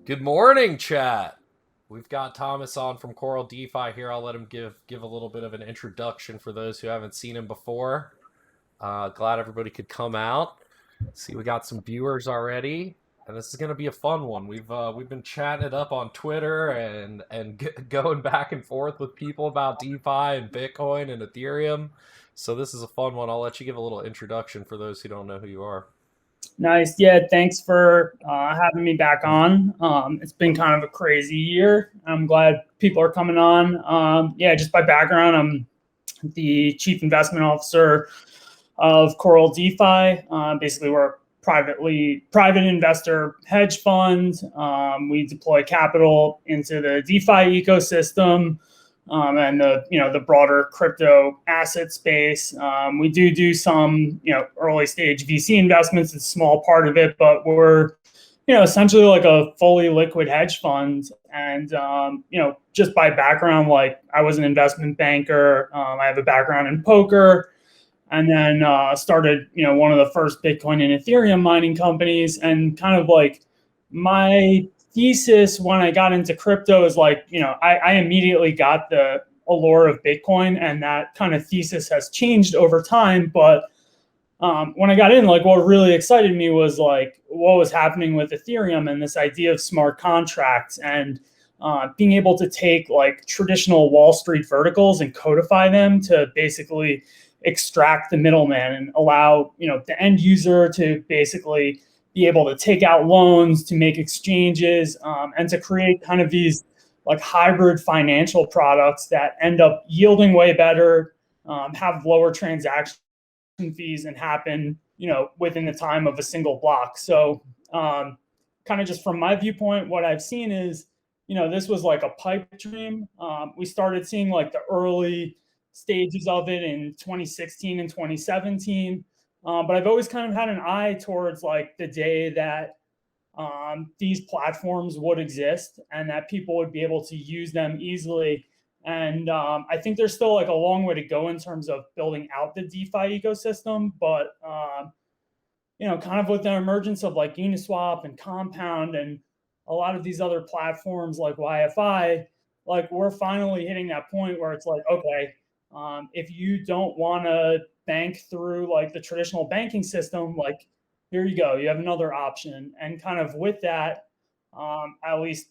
Good morning, chat. We've got Thomas on from Coral DeFi here. I'll let him give a little bit of an introduction for those who haven't seen him before. Glad everybody could come out. See, we got some viewers already, and this is going to be a fun one. We've been chatting it up on Twitter and going back and forth with people about DeFi and Bitcoin and Ethereum. So this is a fun one. I'll let you give a little introduction for those who don't know who you are. Nice. Yeah, thanks for having me back on. It's been kind of a crazy year. I'm glad people are coming on. Yeah, just by background, I'm the chief investment officer of Coral DeFi. Basically, we're a private investor hedge fund. We deploy capital into the DeFi ecosystem and the broader crypto asset space. We do some early stage VC investments. It's a small part of it, but we're essentially like a fully liquid hedge fund. And just by background, like I was an investment banker. I have a background in poker, and then started one of the first Bitcoin and Ethereum mining companies. And kind of like my thesis when I got into crypto is like, I immediately got the allure of Bitcoin, and that kind of thesis has changed over time. But when I got in, like what really excited me was like what was happening with Ethereum and this idea of smart contracts and being able to take like traditional Wall Street verticals and codify them to basically extract the middleman and allow the end user to basically be able to take out loans, to make exchanges, and to create kind of these like hybrid financial products that end up yielding way better, have lower transaction fees, and happen within the time of a single block. So kind of just from my viewpoint, what I've seen is this was like a pipe dream. We started seeing like the early stages of it in 2016 and 2017. But I've always kind of had an eye towards like the day that these platforms would exist and that people would be able to use them easily. And I think there's still like a long way to go in terms of building out the DeFi ecosystem. But kind of with the emergence of like Uniswap and Compound and a lot of these other platforms like YFI, like we're finally hitting that point where it's like, okay, if you don't want to bank through like the traditional banking system, like here you go, you have another option. And kind of with that, at least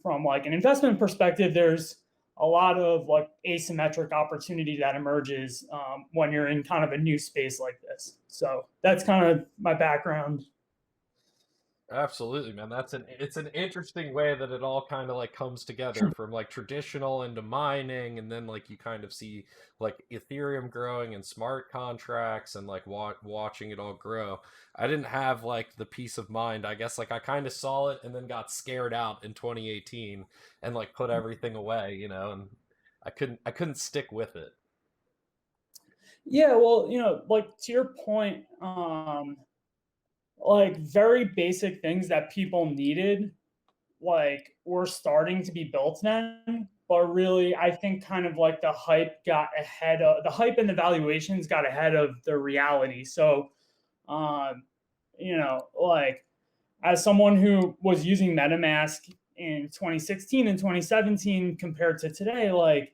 from like an investment perspective, there's a lot of like asymmetric opportunity that emerges when you're in kind of a new space like this. So that's kind of my background. Absolutely, man. It's an interesting way that it all kind of like comes together from like traditional into mining, and then like you kind of see like Ethereum growing and smart contracts and like watching it all grow. I didn't have like the peace of mind. I guess like I kind of saw it and then got scared out in 2018 and like put everything away, and I couldn't stick with it. Yeah, well, like to your point, like very basic things that people needed, like were starting to be built then. But really, I think kind of like the hype and the valuations got ahead of the reality. So, um, like as someone who was using MetaMask in 2016 and 2017 compared to today, like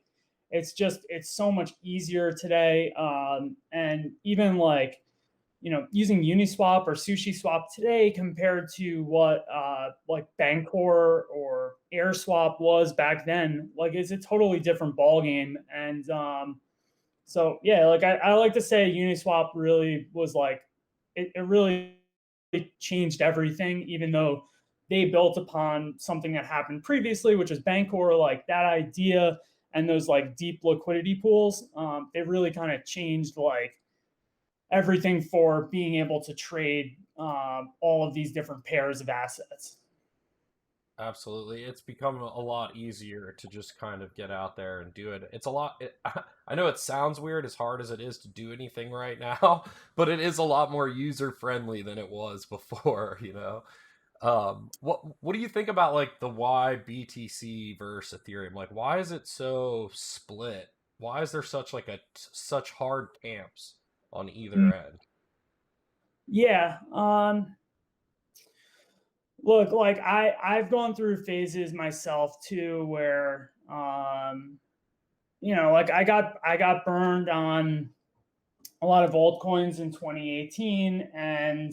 it's so much easier today. And even like using Uniswap or SushiSwap today compared to what like Bancor or AirSwap was back then, like it's a totally different ballgame. And so yeah, like I like to say Uniswap really was like it really changed everything, even though they built upon something that happened previously, which was Bancor, like that idea and those like deep liquidity pools. They really kind of changed like everything for being able to trade all of these different pairs of assets. Absolutely. It's become a lot easier to just kind of get out there and do it. It's a lot. I know it sounds weird as hard as it is to do anything right now, but it is a lot more user friendly than it was before. What do you think about like the why BTC versus Ethereum? Like why is it so split? Why is there such hard camps on either Mm, end? yeah. Look, like I've gone through phases myself too, where like I got burned on a lot of altcoins in 2018, and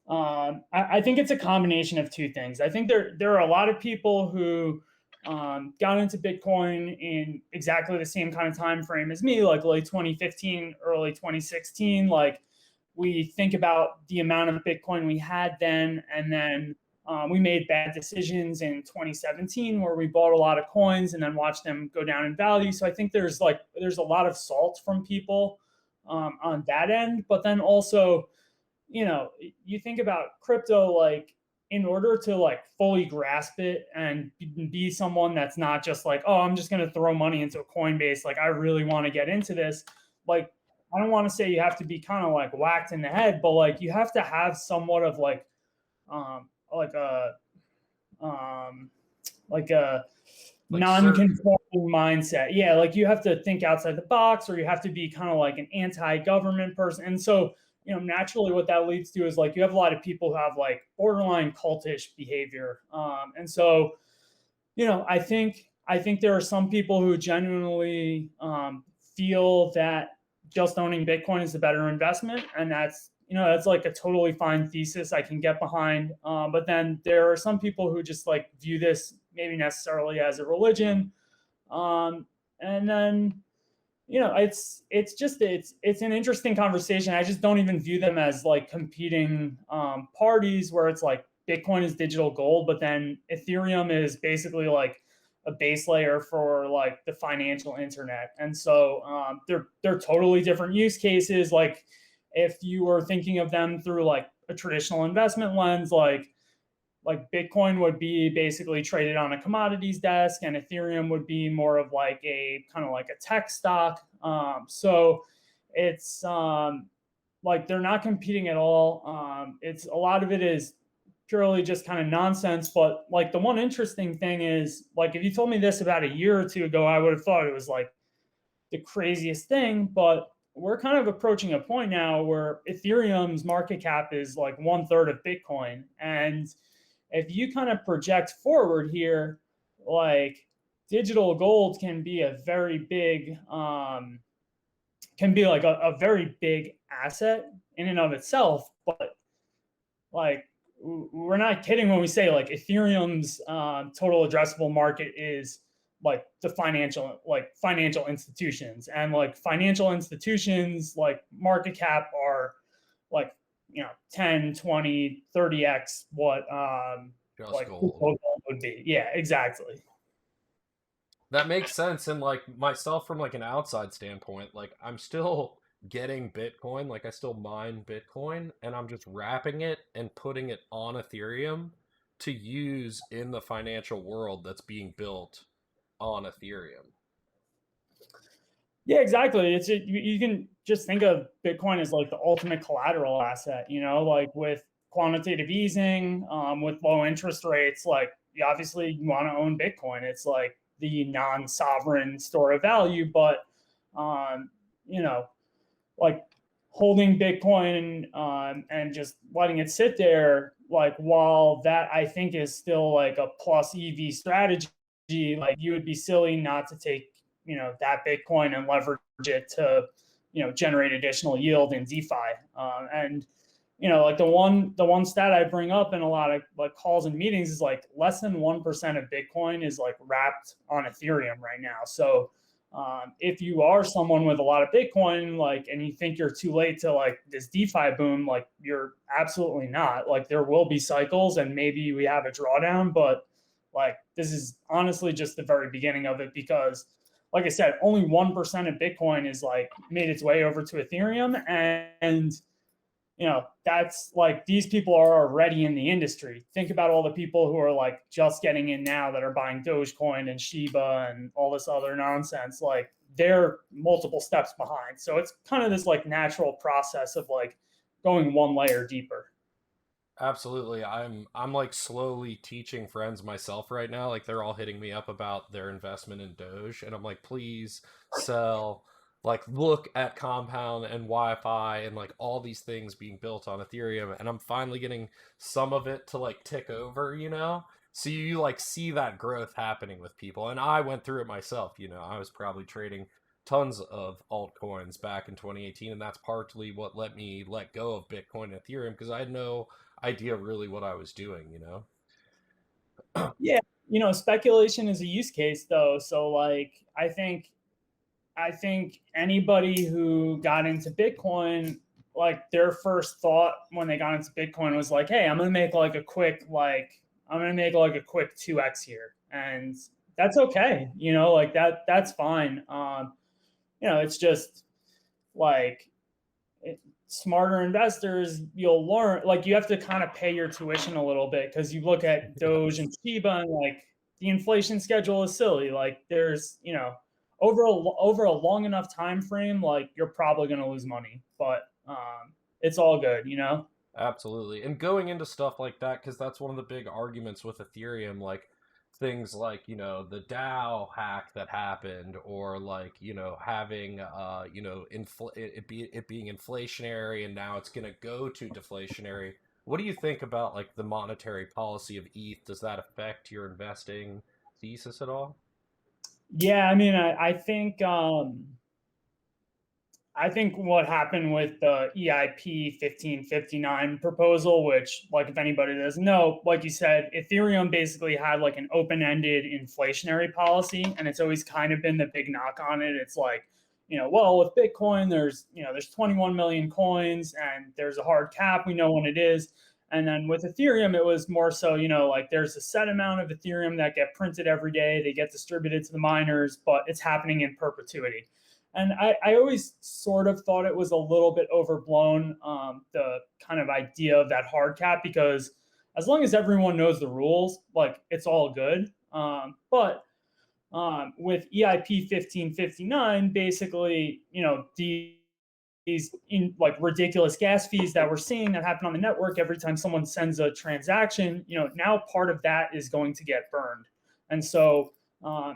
I think it's a combination of two things. I think there are a lot of people who got into Bitcoin in exactly the same kind of time frame as me, like late 2015, early 2016. Like we think about the amount of Bitcoin we had then, and then we made bad decisions in 2017 where we bought a lot of coins and then watched them go down in value. So I think there's a lot of salt from people on that end. But then also, you think about crypto, like in order to like fully grasp it and be someone that's not just like, oh, I'm just going to throw money into a Coinbase. Like I really want to get into this. Like, I don't want to say you have to be kind of like whacked in the head, but like you have to have somewhat of um, like a, um, like a Like non-conforming mindset. Yeah, like you have to think outside the box, or you have to be kind of like an anti-government person. And so, naturally what that leads to is like you have a lot of people who have like borderline cultish behavior. And so, I think there are some people who genuinely feel that just owning Bitcoin is a better investment, and that's like a totally fine thesis I can get behind. But then there are some people who just like view this maybe necessarily as a religion, and then it's an interesting conversation. I just don't even view them as like competing parties where it's like Bitcoin is digital gold, but then Ethereum is basically like a base layer for like the financial internet. And so they're totally different use cases. Like if you were thinking of them through like a traditional investment lens, like Bitcoin would be basically traded on a commodities desk, and Ethereum would be more of like a kind of like a tech stock. So it's like they're not competing at all. It's a lot of it is purely just kind of nonsense. But like the one interesting thing is like if you told me this about a year or two ago, I would have thought it was like the craziest thing. But we're kind of approaching a point now where Ethereum's market cap is like 1/3 of Bitcoin, and if you kind of project forward here, like digital gold can be a very big, can be like a very big asset in and of itself. But like, we're not kidding when we say like Ethereum's total addressable market is like the financial institutions, and like financial institutions like market cap are like 10, 20, 30x what just like gold. would be. Yeah, exactly. That makes sense. And like myself, from like an outside standpoint, like I'm still getting Bitcoin, like I still mine Bitcoin, and I'm just wrapping it and putting it on Ethereum to use in the financial world that's being built on Ethereum. Yeah, exactly. You can just think of Bitcoin as like the ultimate collateral asset, like with quantitative easing, with low interest rates, like obviously you want to own Bitcoin. It's like the non-sovereign store of value, but um, you know, like holding Bitcoin and just letting it sit there, like while that I think is still like a plus EV strategy, like you would be silly not to take, that Bitcoin and leverage it to, generate additional yield in DeFi. And like the one stat I bring up in a lot of like calls and meetings is like less than 1% of Bitcoin is like wrapped on Ethereum right now. So if you are someone with a lot of Bitcoin, like, and you think you're too late to like this DeFi boom, like you're absolutely not. Like there will be cycles, and maybe we have a drawdown, but like this is honestly just the very beginning of it, because like I said, only 1% of Bitcoin is like made its way over to Ethereum, and that's like these people are already in the industry. Think about all the people who are like just getting in now that are buying Dogecoin and Shiba and all this other nonsense. Like they're multiple steps behind. So it's kind of this like natural process of like going one layer deeper. Absolutely. I'm like slowly teaching friends myself right now. Like they're all hitting me up about their investment in Doge, and I'm like, please sell, like look at Compound and Wi-Fi and like all these things being built on Ethereum, and I'm finally getting some of it to like tick over, you know? So you like see that growth happening with people. And I went through it myself, you know. I was probably trading tons of altcoins back in 2018, and that's partly what let me let go of Bitcoin and Ethereum because I had no idea really what I was doing, you know? Yeah, speculation is a use case though. So like I think anybody who got into Bitcoin, like their first thought when they got into Bitcoin was like, hey, I'm gonna make like a quick 2x here. And that's okay. Like that's fine. It's just like smarter investors, you'll learn, like you have to kind of pay your tuition a little bit because you look at Doge and Shiba and like the inflation schedule is silly. Like there's, over a long enough time frame, like you're probably going to lose money, but it's all good, Absolutely. And going into stuff like that, because that's one of the big arguments with Ethereum, like things like, you know, the DAO hack that happened, or like, you know, having, it being inflationary and now it's going to go to deflationary. What do you think about like the monetary policy of ETH? Does that affect your investing thesis at all? Yeah, I mean, I think what happened with the EIP 1559 proposal, which, like, if anybody doesn't know, like you said, Ethereum basically had like an open ended inflationary policy. And it's always kind of been the big knock on it. It's like, well, with Bitcoin, there's 21 million coins and there's a hard cap. We know when it is. And then with Ethereum, it was more so, like there's a set amount of Ethereum that get printed every day. They get distributed to the miners, but it's happening in perpetuity. And I always sort of thought it was a little bit overblown, the kind of idea of that hard cap, because as long as everyone knows the rules, like it's all good. But with EIP 1559, basically, these like ridiculous gas fees that we're seeing that happen on the network every time someone sends a transaction, now part of that is going to get burned. And so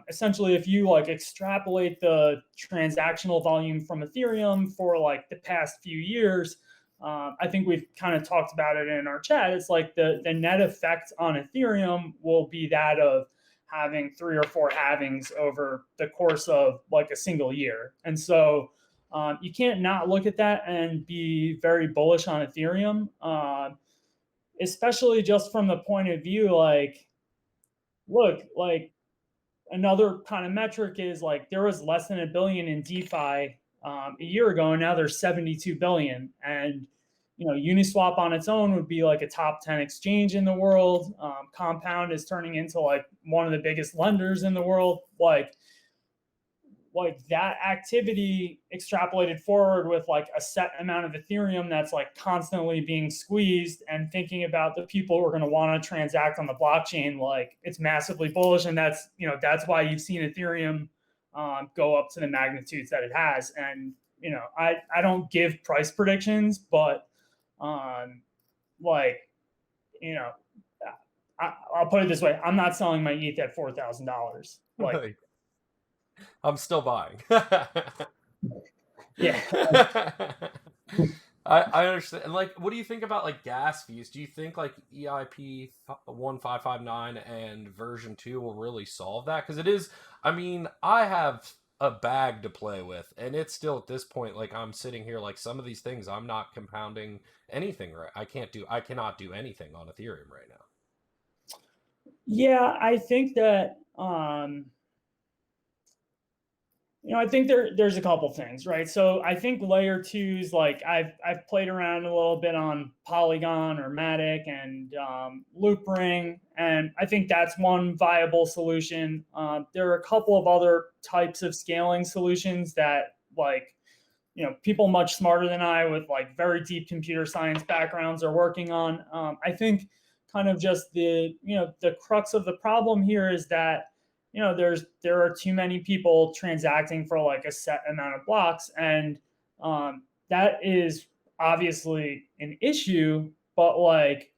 essentially, if you like extrapolate the transactional volume from Ethereum for like the past few years, I think we've kind of talked about it in our chat. It's like the net effect on Ethereum will be that of having 3 or 4 halvings over the course of like a single year. And so you can't not look at that and be very bullish on Ethereum, especially just from the point of view like, look, like another kind of metric is like there was less than $1 billion in DeFi a year ago, and now there's 72 billion. And Uniswap on its own would be like a top 10 exchange in the world. Compound is turning into like one of the biggest lenders in the world. Like that activity extrapolated forward with like a set amount of Ethereum that's like constantly being squeezed, and thinking about the people who are going to want to transact on the blockchain, like it's massively bullish. And that's why you've seen Ethereum go up to the magnitudes that it has. And I don't give price predictions, but like I'll put it this way: I'm not selling my ETH at $4,000. Like I'm still buying. yeah. I understand. And like, what do you think about like gas fees? Do you think like EIP 1559 and version 2 will really solve that? Because it is, I mean, I have a bag to play with, and it's still at this point, like I'm sitting here, like some of these things I'm not compounding anything right. I cannot do anything on Ethereum right now. Yeah, I think that I think there's a couple things, right? So I think layer twos, like I've played around a little bit on Polygon or Matic and Loopring, and I think that's one viable solution. There are a couple of other types of scaling solutions that like people much smarter than I with like very deep computer science backgrounds are working on. I think kind of just the crux of the problem here is that there are too many people transacting for like a set amount of blocks, and that is obviously an issue. But like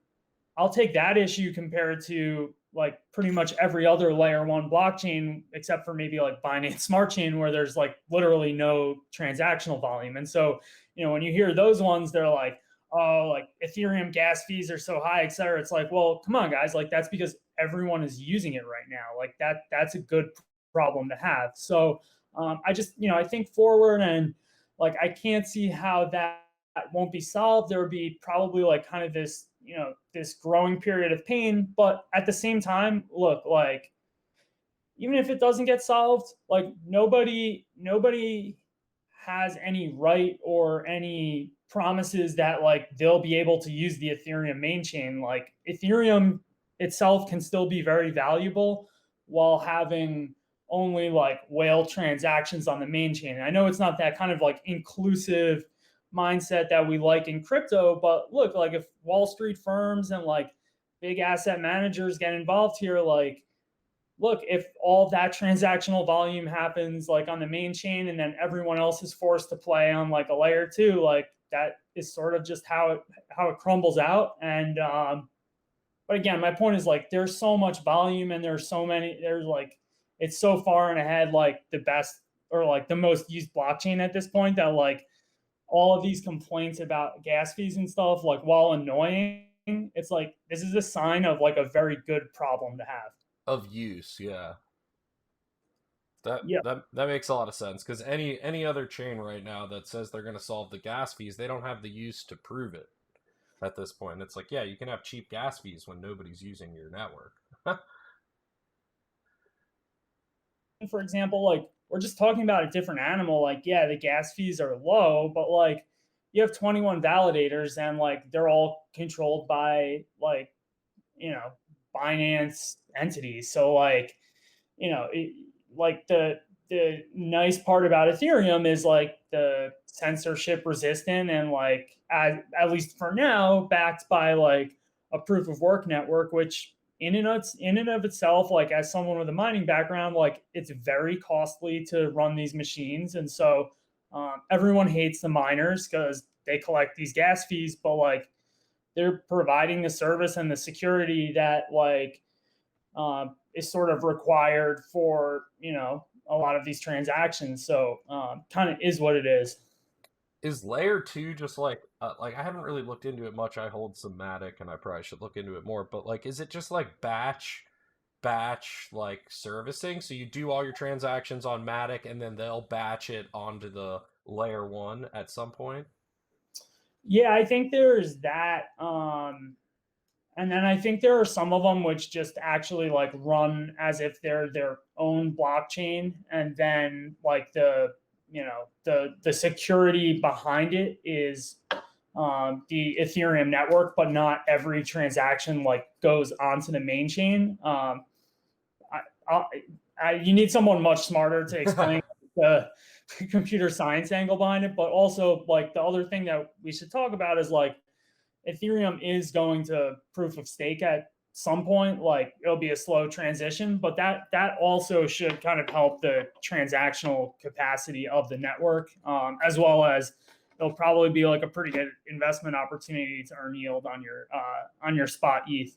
I'll take that issue compared to like pretty much every other layer one blockchain, except for maybe like Binance Smart Chain, where there's like literally no transactional volume. And so, when you hear those ones, they're like, oh, like Ethereum gas fees are so high, et cetera. It's like, well, come on, guys. Like that's because everyone is using it right now. Like that's a good problem to have. So I just, I think forward, and like I can't see how that won't be solved. There would be probably like kind of this, this growing period of pain. But at the same time, look, like even if it doesn't get solved, like nobody has any right or any promises that like they'll be able to use the Ethereum main chain. Like Ethereum itself can still be very valuable while having only like whale transactions on the main chain. And I know it's not that kind of like inclusive mindset that we like in crypto, but look, like if Wall Street firms and like big asset managers get involved here, like look, if all that transactional volume happens like on the main chain and then everyone else is forced to play on like a layer two, like that is sort of just how it crumbles out. And but again, my point is like there's so much volume and there's like it's so far and ahead like the best or like the most used blockchain at this point that like all of these complaints about gas fees and stuff, like while annoying, it's like this is a sign of like a very good problem to have. Of use, yeah. That Yeah. that makes a lot of sense because any other chain right now that says they're going to solve the gas fees, they don't have the use to prove it at this point. It's like, yeah, you can have cheap gas fees when nobody's using your network. For example, like we're just talking about a different animal. Like, yeah, the gas fees are low, but like you have 21 validators and like they're all controlled by like, Binance entities. So like, like the nice part about Ethereum is like the censorship resistant and like at least for now backed by like a proof of work network, which in and of itself, like as someone with a mining background, like it's very costly to run these machines. And so everyone hates the miners because they collect these gas fees, but like they're providing the service and the security that like is sort of required for a lot of these transactions. So kind of is what it is. Is layer two just like I haven't really looked into it much. I hold some Matic and I probably should look into it more, but like is it just like batch like servicing? So you do all your transactions on Matic and then they'll batch it onto the layer one at some point? Yeah, I think there's that. And then I think there are some of them which just actually like run as if they're their own blockchain, and then like the security behind it is the Ethereum network, but not every transaction like goes onto the main chain. You need someone much smarter to explain the computer science angle behind it, but also like the other thing that we should talk about is like Ethereum is going to proof of stake at some point. Like it'll be a slow transition, but that also should kind of help the transactional capacity of the network, as well as it'll probably be like a pretty good investment opportunity to earn yield on your spot ETH.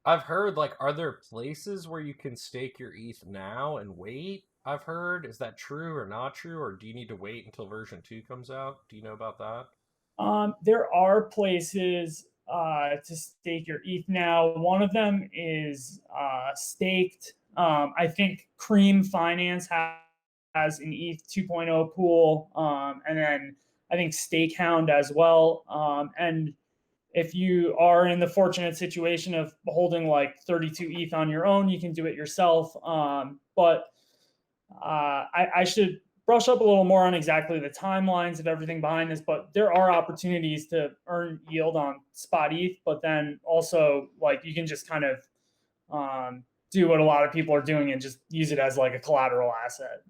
I've heard like are there places where you can stake your ETH now and wait? I've heard. Is that true or not true, or do you need to wait until version 2 comes out? Do you know about that? There are places to stake your ETH now. One of them is staked. I think Cream Finance has an ETH 2.0 pool, and then I think Stakehound as well. And if you are in the fortunate situation of holding like 32 ETH on your own, you can do it yourself. But I should brush up a little more on exactly the timelines of everything behind this, but there are opportunities to earn yield on spot ETH, but then also like you can just kind of do what a lot of people are doing and just use it as like a collateral asset.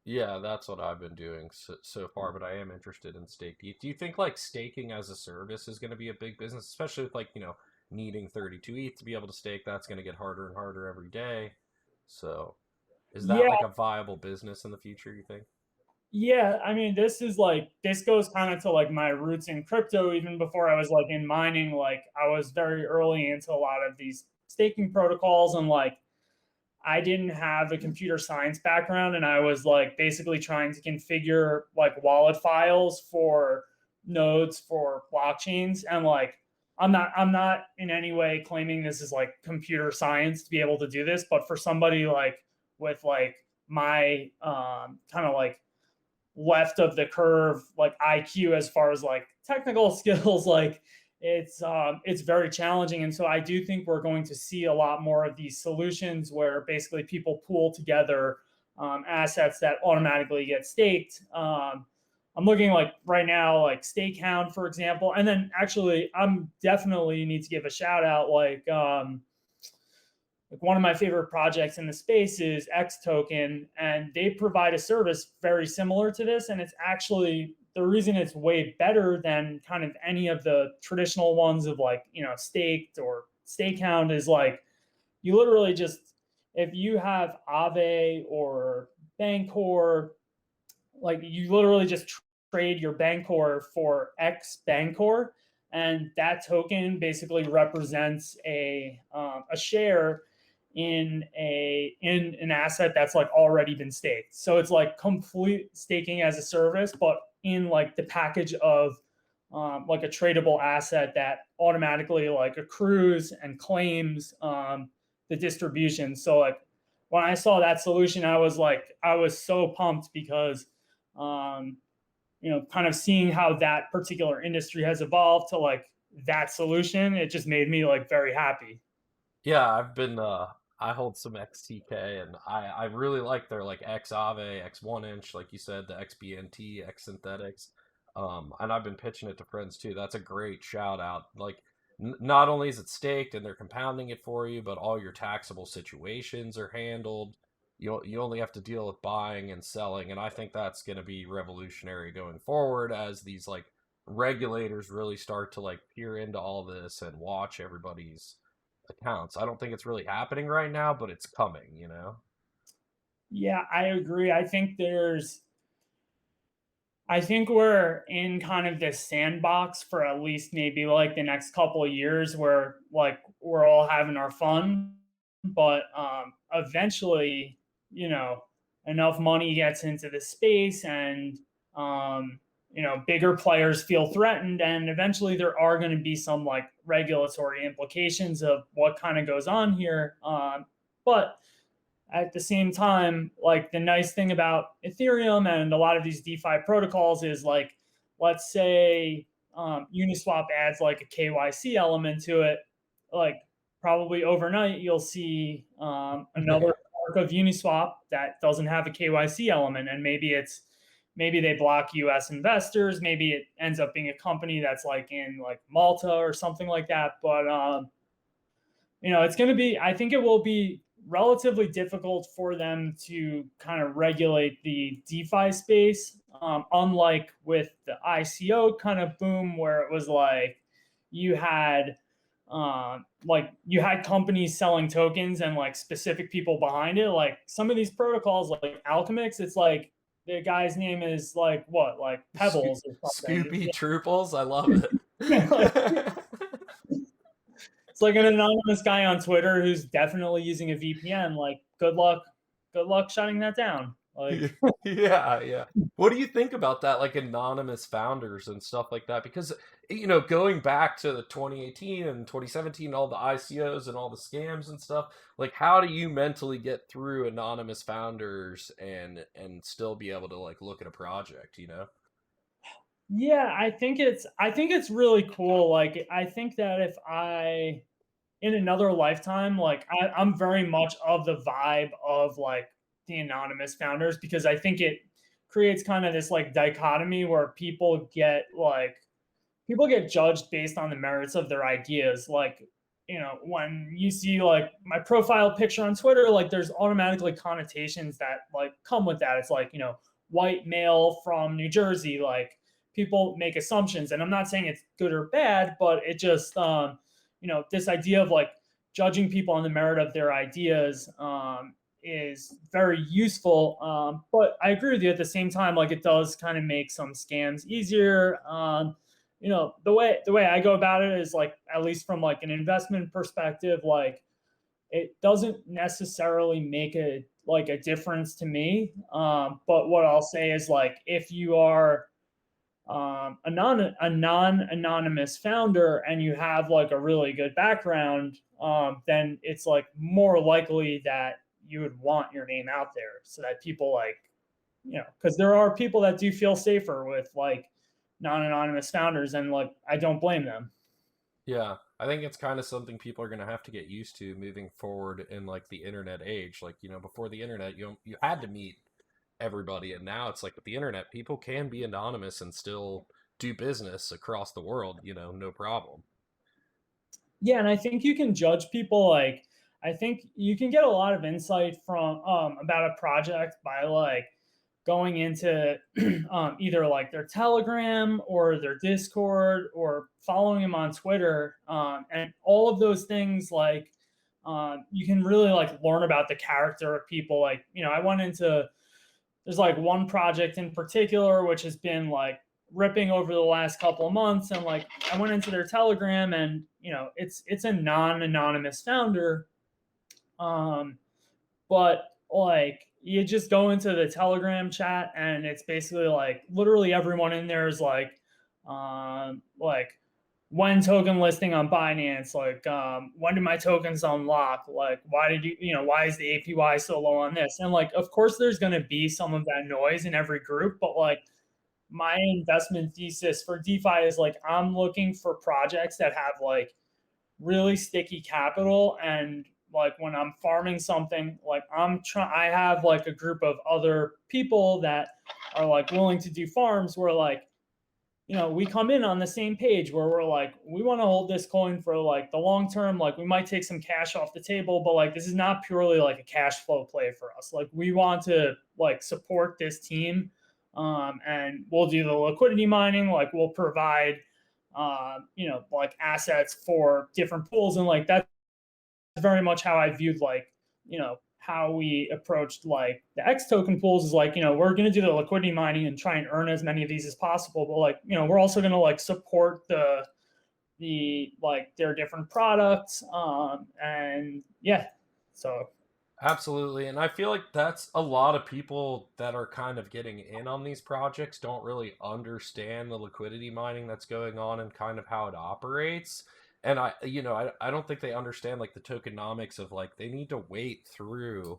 Yeah, that's what I've been doing so far, but I am interested in staked ETH. Do you think like staking as a service is going to be a big business, especially with like, needing 32 ETH to be able to stake? That's going to get harder and harder every day. So, is that Yeah, like a viable business in the future, you think? yeah. I mean, this goes kind of to like my roots in crypto. Even before I was like in mining, like I was very early into a lot of these staking protocols, and like I didn't have a computer science background, and I was like basically trying to configure like wallet files for nodes for blockchains. And like I'm not in any way claiming this is like computer science to be able to do this, but for somebody like with like my kind of like left of the curve like IQ as far as like technical skills, like it's very challenging. And so I do think we're going to see a lot more of these solutions where basically people pool together assets that automatically get staked. I'm looking like right now, like Stakehound, for example. And then actually, I'm definitely need to give a shout out. Like one of my favorite projects in the space is X Token, and they provide a service very similar to this. And it's actually the reason it's way better than kind of any of the traditional ones of like, Staked or Stakehound is like, you literally just, if you have Aave or Bancor, like you literally just trade your Bancor for X Bancor, and that token basically represents a share in an asset that's like already been staked. So it's like complete staking as a service, but in like the package of like a tradable asset that automatically like accrues and claims the distribution. So like when I saw that solution, I was so pumped because kind of seeing how that particular industry has evolved to like that solution, it just made me like very happy. Yeah, I hold some XTK, and I really like their like XAve, X1 inch, like you said, the XBNT, X synthetics. And I've been pitching it to friends too. That's a great shout out. Like not only is it staked and they're compounding it for you, but all your taxable situations are handled. You only have to deal with buying and selling, and I think that's going to be revolutionary going forward as these like regulators really start to like peer into all this and watch everybody's accounts. I don't think it's really happening right now, but it's coming, you know? Yeah, I agree. I think we're in kind of this sandbox for at least maybe like the next couple of years where like we're all having our fun, but eventually, enough money gets into the space, and bigger players feel threatened, and eventually there are going to be some like regulatory implications of what kind of goes on here. But at the same time, like the nice thing about Ethereum and a lot of these DeFi protocols is like, let's say Uniswap adds like a KYC element to it, like probably overnight you'll see another fork of Uniswap that doesn't have a KYC element, and maybe they block US investors, maybe it ends up being a company that's like in like Malta or something like that. But it's going to be, I think it will be relatively difficult for them to kind of regulate the DeFi space, unlike with the ICO kind of boom where it was like you had companies selling tokens and like specific people behind it. Like some of these protocols like Alchemix, it's like the guy's name is like what, like Pebbles or something. Scoopy Trooples, I love it. Like, it's like an anonymous guy on Twitter who's definitely using a VPN. Like, good luck shutting that down. Like, yeah. What do you think about that, like anonymous founders and stuff like that? Because going back to the 2018 and 2017, all the ICOs and all the scams and stuff, like how do you mentally get through anonymous founders and still be able to like look at a project, yeah, I think it's really cool. Like, I think that if I in another lifetime, like I'm very much of the vibe of like the anonymous founders, because I think it creates kind of this like dichotomy where people get judged based on the merits of their ideas. Like, when you see like my profile picture on Twitter, like there's automatically connotations that like come with that. It's like, white male from New Jersey, like people make assumptions, and I'm not saying it's good or bad, but it just this idea of like judging people on the merit of their ideas is very useful. But I agree with you at the same time, like it does kind of make some scams easier. The way I go about it is like, at least from like an investment perspective, like it doesn't necessarily make a difference to me. But what I'll say is like if you are a non-anonymous founder and you have like a really good background, then it's like more likely that you would want your name out there so that people like, because there are people that do feel safer with like non-anonymous founders, and like I don't blame them. Yeah, I think it's kind of something people are going to have to get used to moving forward in like the internet age. Like, before the internet, you had to meet everybody, and now it's like with the internet, people can be anonymous and still do business across the world, no problem. Yeah, and I think you can judge people like, I think you can get a lot of insight from about a project by like going into either like their Telegram or their Discord or following them on Twitter, and all of those things like you can really like learn about the character of people. Like, I went into, there's like one project in particular which has been like ripping over the last couple of months, and like I went into their Telegram, and it's a non-anonymous founder, um but like you just go into the Telegram chat and it's basically like literally everyone in there is like when token listing on Binance, like when do my tokens unlock, like why did why is the APY so low on this, and like of course there's going to be some of that noise in every group, but like my investment thesis for DeFi is like I'm looking for projects that have like really sticky capital, and like when I'm farming something, like I have like a group of other people that are like willing to do farms where like we come in on the same page where we're like we want to hold this coin for like the long term, like we might take some cash off the table, but like this is not purely like a cash flow play for us, like we want to like support this team, and we'll do the liquidity mining, like we'll provide like assets for different pools, and like that's very much how I viewed like how we approached like the X token pools is like we're going to do the liquidity mining and try and earn as many of these as possible, but like we're also going to like support the like their different products, and yeah, so Absolutely. And I feel like that's a lot of people that are kind of getting in on these projects don't really understand the liquidity mining that's going on and kind of how it operates. And I don't think they understand like the tokenomics of like they need to wait through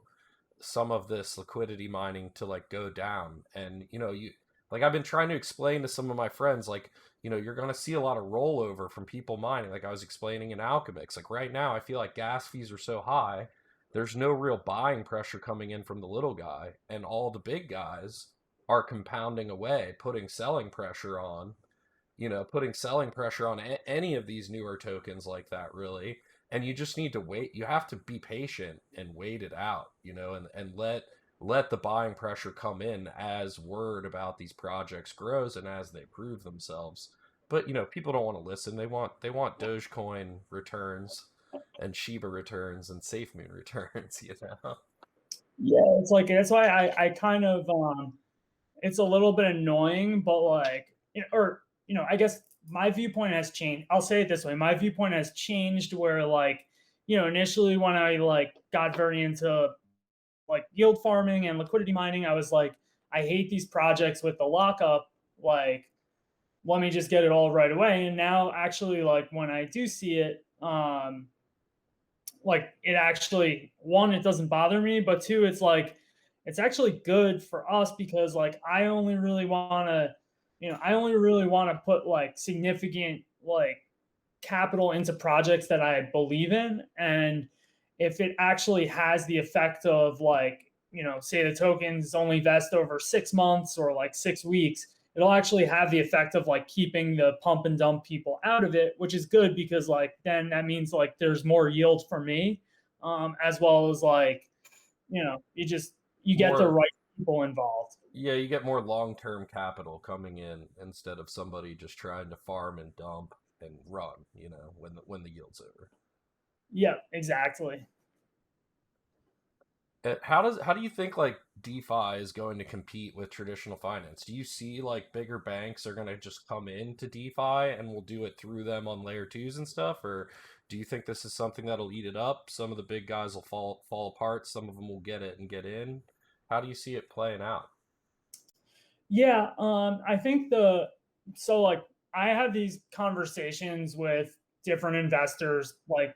some of this liquidity mining to like go down. And you like I've been trying to explain to some of my friends like you're going to see a lot of rollover from people mining, like I was explaining in Alchemix. Like right now I feel like gas fees are so high, there's no real buying pressure coming in from the little guy, and all the big guys are compounding away, putting selling pressure on any of these newer tokens like that, really. And you just need to wait. You have to be patient and wait it out, and let the buying pressure come in as word about these projects grows and as they prove themselves. But people don't want to listen. They want Dogecoin returns and Shiba returns and SafeMoon returns, yeah, it's like that's why I kind of it's a little bit annoying, but like or I guess my viewpoint has changed. I'll say it this way: my viewpoint has changed where like initially when I like got very into like yield farming and liquidity mining, I was like I hate these projects with the lockup, like let me just get it all right away. And now actually like when I do see it, like it actually, one, it doesn't bother me, but two, it's like it's actually good for us because like I only really want to put like significant like capital into projects that I believe in. And if it actually has the effect of like, say the tokens only vest over 6 months or like 6 weeks, it'll actually have the effect of like keeping the pump and dump people out of it, which is good because like then that means like there's more yield for me, as well as like, you get the more right people involved. yeah, you get more long-term capital coming in instead of somebody just trying to farm and dump and run, when the yield's over. Yeah, exactly. How do you think like DeFi is going to compete with traditional finance? Do you see like bigger banks are going to just come into DeFi and we'll do it through them on layer twos and stuff, or Do you think this is something that'll eat it up? Some of the big guys will fall apart. Some of them will get it and get in. How do you see it playing out? Yeah, I think so like I have these conversations with different investors, like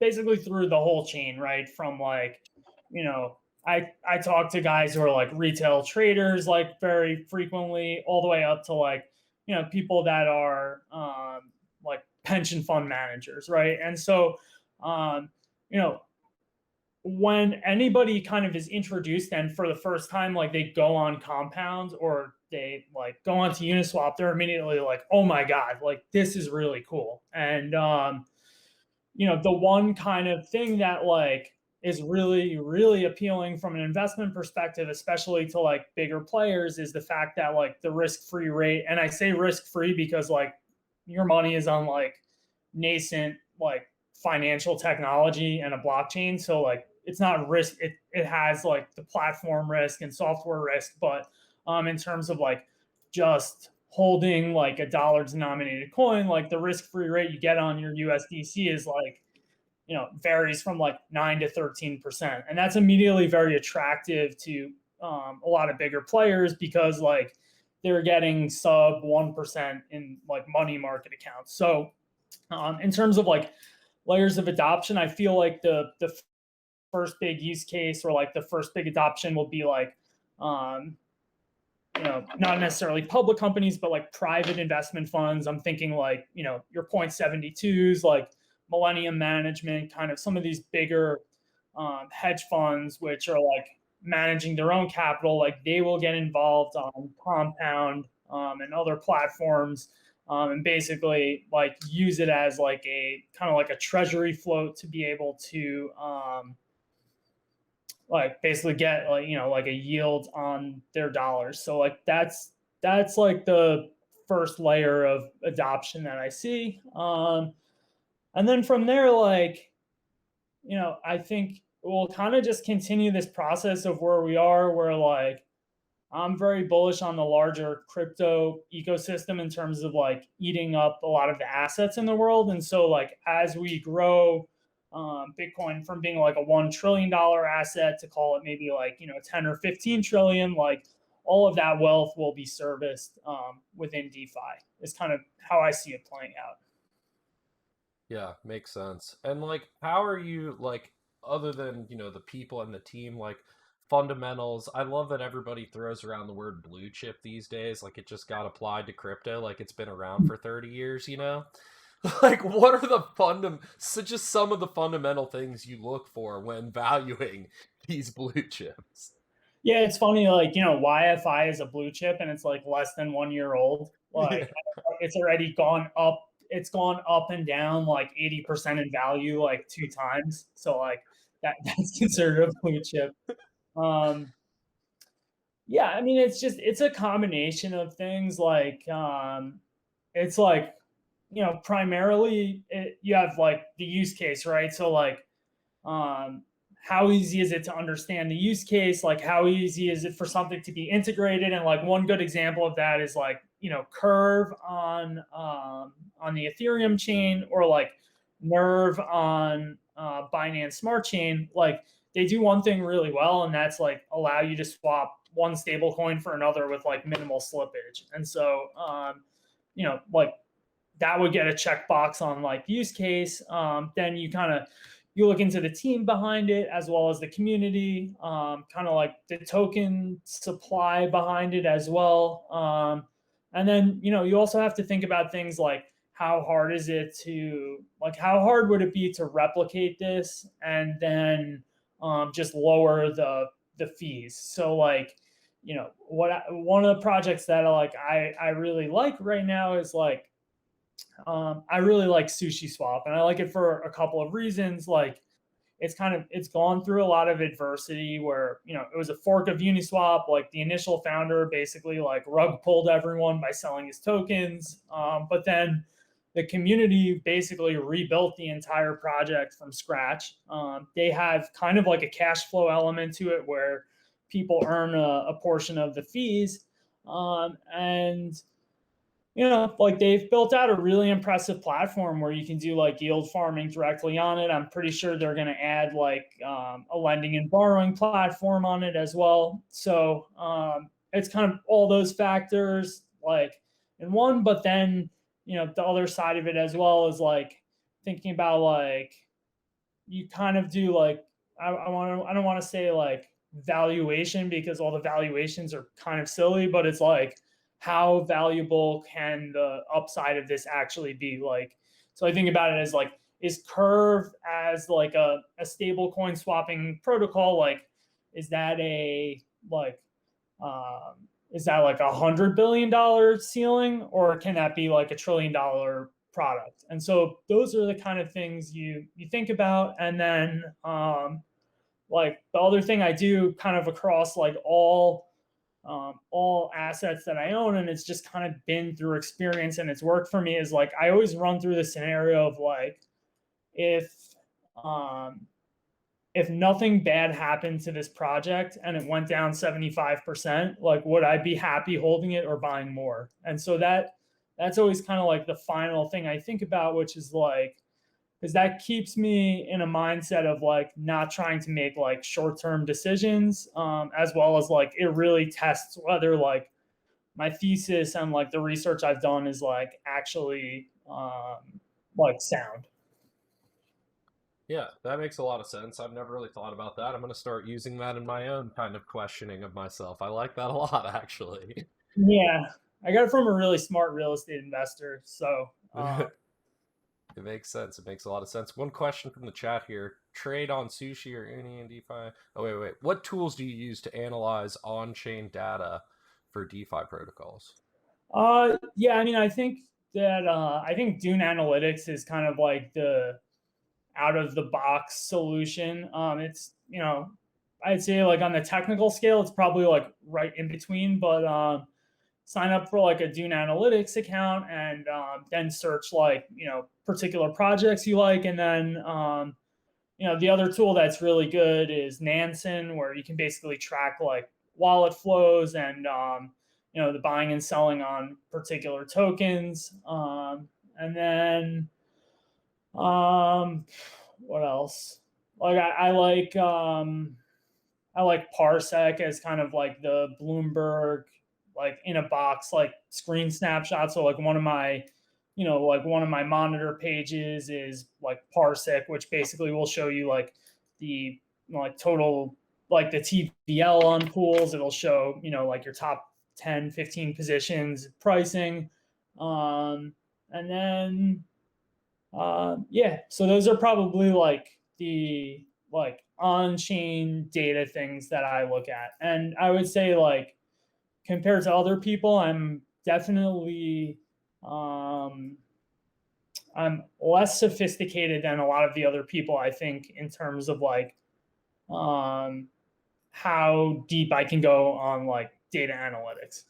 basically through the whole chain, right? From like, you know, I talk to guys who are like retail traders like very frequently, all the way up to like, people that are like pension fund managers, right? And so, um, you know, when anybody kind of is introduced and for the first time, like they go on Compound or they like go onto Uniswap, they're immediately like, oh my God, like this is really cool. And the one kind of thing that like is really, really appealing from an investment perspective, especially to like bigger players, is the fact that like the risk-free rate, and I say risk-free because like your money is on like nascent like financial technology and a blockchain. So like it's not risk, it has like the platform risk and software risk, but in terms of like just holding like a dollar denominated coin, like the risk-free rate you get on your USDC is like, varies from like 9 to 13%. And that's immediately very attractive to a lot of bigger players because like they're getting sub 1% in like money market accounts. So in terms of like layers of adoption, I feel like the first big use case or like the first big adoption will be like, not necessarily public companies, but like private investment funds. I'm thinking like, your point 72s, like Millennium Management, kind of some of these bigger hedge funds, which are like managing their own capital, like they will get involved on Compound and other platforms, and basically like use it as like a kind of like a treasury float to be able to like basically get like like a yield on their dollars. So like that's like the first layer of adoption that I see. And then from there, like, I think we'll kind of just continue this process of where we are, where like I'm very bullish on the larger crypto ecosystem in terms of like eating up a lot of the assets in the world. And so, like, as we grow Bitcoin from being like a $1 trillion asset to call it maybe like, 10 or 15 trillion, like all of that wealth will be serviced within DeFi, is kind of how I see it playing out. Yeah, makes sense. And like, how are you like, other than, the people and the team, like fundamentals? I love that everybody throws around the word blue chip these days, like it just got applied to crypto, like it's been around for 30 years, you know? Like, what are the so just some of the fundamental things you look for when valuing these blue chips? Yeah, it's funny, like, YFI is a blue chip and it's like less than 1 year old. Yeah. Like it's already gone up, it's gone up and down like 80% in value like two times. So like that's considered a blue chip. Um yeah, I mean it's a combination of things like it's like, primarily you have like the use case, right? So like um, how easy is it to understand the use case? Like how easy is it for something to be integrated? And like one good example of that is like, Curve on the Ethereum chain, or like Nerve on Binance Smart Chain. Like they do one thing really well, and that's like allow you to swap one stable coin for another with like minimal slippage. And so like that would get a checkbox on like use case. Then you look into the team behind it as well as the community, kind of like the token supply behind it as well. And then, you also have to think about things like how hard is it to, like, how hard would it be to replicate this and then just lower the fees. So like, one of the projects that I really like right now is like, I really like Sushi Swap, and I like it for a couple of reasons. Like, it's gone through a lot of adversity where it was a fork of Uniswap. Like the initial founder basically like rug pulled everyone by selling his tokens, but then the community basically rebuilt the entire project from scratch. They have kind of like a cash flow element to it where people earn a portion of the fees, and like they've built out a really impressive platform where you can do like yield farming directly on it. I'm pretty sure they're going to add like a lending and borrowing platform on it as well. So it's kind of all those factors like in one, but then, the other side of it as well is like thinking about like you kind of do like, I don't want to say like valuation because all the valuations are kind of silly, but it's like, how valuable can the upside of this actually be? Like, so I think about it as like, is Curve as like a stable coin swapping protocol? Like, is that a like, is that like $100 billion ceiling, or can that be like $1 trillion product? And so those are the kind of things you think about. And then like the other thing I do kind of across like all assets that I own, and it's just kind of been through experience and it's worked for me, is like I always run through the scenario of like if um, if nothing bad happened to this project and it went down 75%, like would I be happy holding it or buying more? And so that's always kind of like the final thing I think about, which is like, because that keeps me in a mindset of like not trying to make like short-term decisions, as well as like it really tests whether like my thesis and like the research I've done is like actually like sound. Yeah, that makes a lot of sense. I've never really thought about that. I'm going to start using that in my own kind of questioning of myself. I like that a lot, actually. Yeah, I got it from a really smart real estate investor. So It makes sense. It makes a lot of sense. One question from the chat here. Trade on sushi or any in DeFi? Oh, wait. What tools do you use to analyze on-chain data for DeFi protocols? yeah, I mean, I think Dune Analytics is kind of like the out of the box solution. It's I'd say like on the technical scale, it's probably like right in between, but sign up for like a Dune Analytics account and then search like particular projects you like, and then the other tool that's really good is Nansen, where you can basically track like wallet flows and the buying and selling on particular tokens, and then what else? Like I like Parsec as kind of like the Bloomberg like in a box like screen snapshot. So like one of my monitor pages is like Parsec, which basically will show you like the like total like the TVL on pools. It'll show like your top 10, 15 positions pricing. And then yeah, so those are probably like the like on-chain data things that I look at. And I would say like compared to other people, um I'm less sophisticated than a lot of the other people, I think, in terms of like um how deep I can go on like data analytics.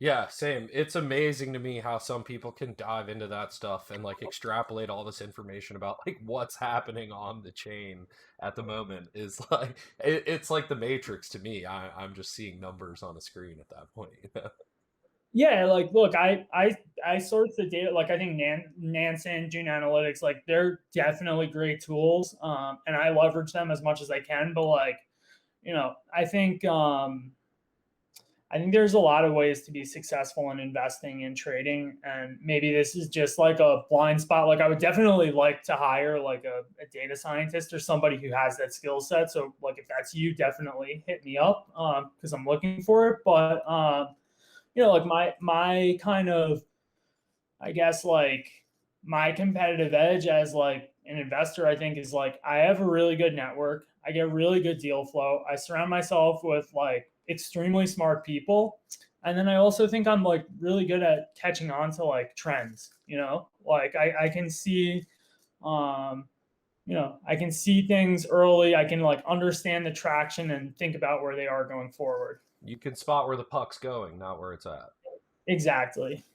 Yeah, same. It's amazing to me how some people can dive into that stuff and like extrapolate all this information about like what's happening on the chain at the moment is like it's like the Matrix to me. I'm just seeing numbers on a screen at that point. Yeah, like look, I source the data. Like I think Nansen, June Analytics, like they're definitely great tools, and I leverage them as much as I can. But like, I think there's a lot of ways to be successful in investing and trading, and maybe this is just like a blind spot. Like I would definitely like to hire like a data scientist or somebody who has that skill set. So like if that's you, definitely hit me up because I'm looking for it. But like my kind of, I guess like my competitive edge as like an investor, I think is like I have a really good network. I get really good deal flow. I surround myself with like extremely smart people. And then I also think I'm like really good at catching on to like trends, like I can see um I can see things early. I can like understand the traction and think about where they are going forward. You can spot where the puck's going, not where it's at. Exactly.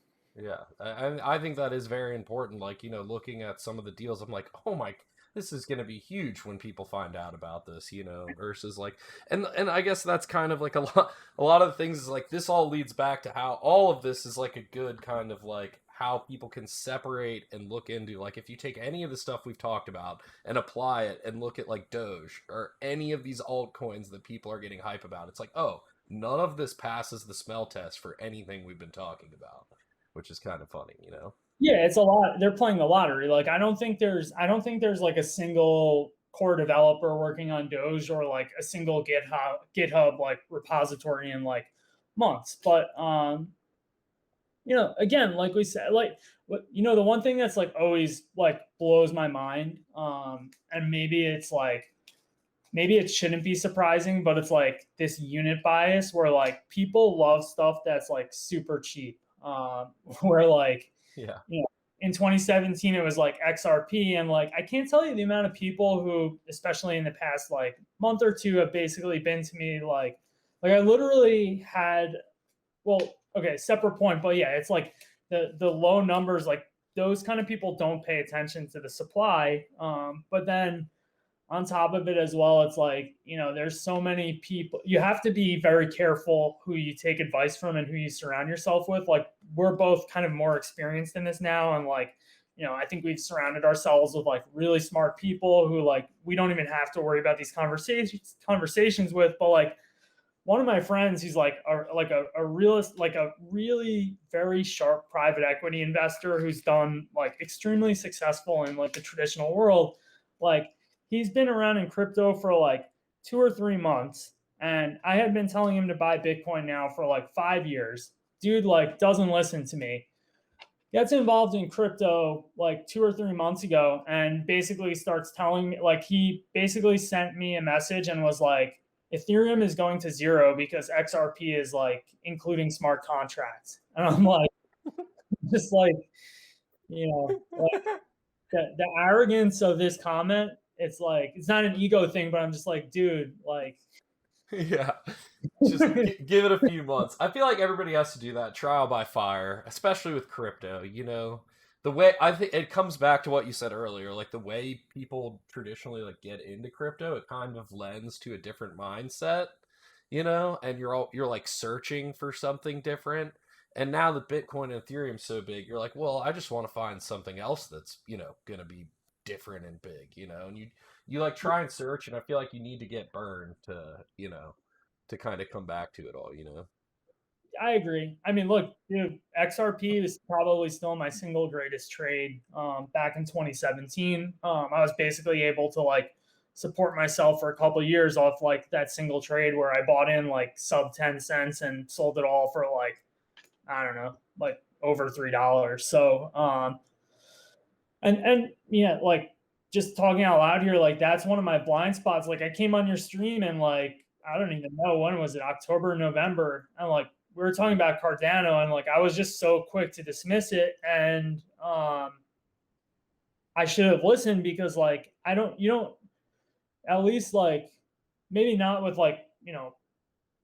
Yeah, I think that is very important. Like, looking at some of the deals, I'm like, oh my, this is going to be huge when people find out about this, you know, versus like, and I guess that's kind of like a lot of the things is like this all leads back to how all of this is like a good kind of like how people can separate and look into like if you take any of the stuff we've talked about and apply it and look at like Doge or any of these altcoins that people are getting hype about, it's like, oh, none of this passes the smell test for anything we've been talking about, which is kind of funny, you know. Yeah, it's a lot. They're playing the lottery. Like I don't think there's like a single core developer working on Doge or like a single GitHub like repository in like months. But you know, again, like we said, like what you know, the one thing that's like always like blows my mind, and maybe it's like maybe it shouldn't be surprising, but it's like this unit bias where like people love stuff that's like super cheap. Where like Yeah. you know, in 2017 it was like XRP, and like I can't tell you the amount of people who, especially in the past like month or two, have basically been to me like I literally had, well, okay, separate point, but yeah, it's like the low numbers, like those kind of people don't pay attention to the supply, but then on top of it as well, it's like, you know, there's so many people. You have to be very careful who you take advice from and who you surround yourself with. Like we're both kind of more experienced in this now, and like, you know, I think we've surrounded ourselves with like really smart people who like we don't even have to worry about these conversations with. But like one of my friends, he's like a realist, like a really very sharp private equity investor who's done like extremely successful in like the traditional world. Like he's been around in crypto for like 2 or 3 months, and I had been telling him to buy Bitcoin now for like 5 years. Dude like doesn't listen to me. Gets involved in crypto like 2 or 3 months ago, and basically starts telling me, like he basically sent me a message and was like, Ethereum is going to zero because XRP is like including smart contracts. And I'm like, just like, you know, like the arrogance of this comment, it's like, it's not an ego thing, but I'm just like, dude, like, Yeah. Just give it a few months. I feel like everybody has to do that trial by fire, especially with crypto, you know. The way I think it comes back to what you said earlier, like the way people traditionally like get into crypto, it kind of lends to a different mindset, you know, and you're like searching for something different. And now that Bitcoin and Ethereum's so big, you're like, well, I just want to find something else that's, you know, gonna be different and big, you know, and you like try and search, and I feel like you need to get burned to, you know, to kind of come back to it all, you know. I agree. I mean, look, dude, XRP is probably still my single greatest trade. Back in 2017, I was basically able to like support myself for a couple of years off like that single trade where I bought in like sub 10 cents and sold it all for like, I don't know, like over $3. So, and yeah, like just talking out loud here, like that's one of my blind spots. Like I came on your stream and like I don't even know when was it, October, November, and like we were talking about Cardano, and like I was just so quick to dismiss it, and I should have listened because like I don't, you don't, at least like maybe not with like you know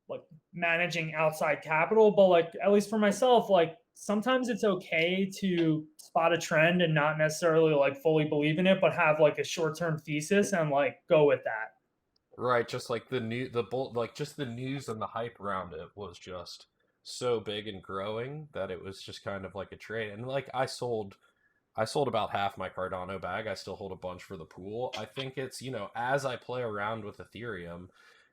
like managing outside capital, but like at least for myself, like sometimes it's okay to spot a trend and not necessarily like fully believe in it, but have like a short-term thesis and like go with that. Right, just like like just the news and the hype around it was just so big and growing that it was just kind of like a trade. And like I sold about half my Cardano bag. I still hold a bunch for the pool. I think it's, you know, as I play around with Ethereum,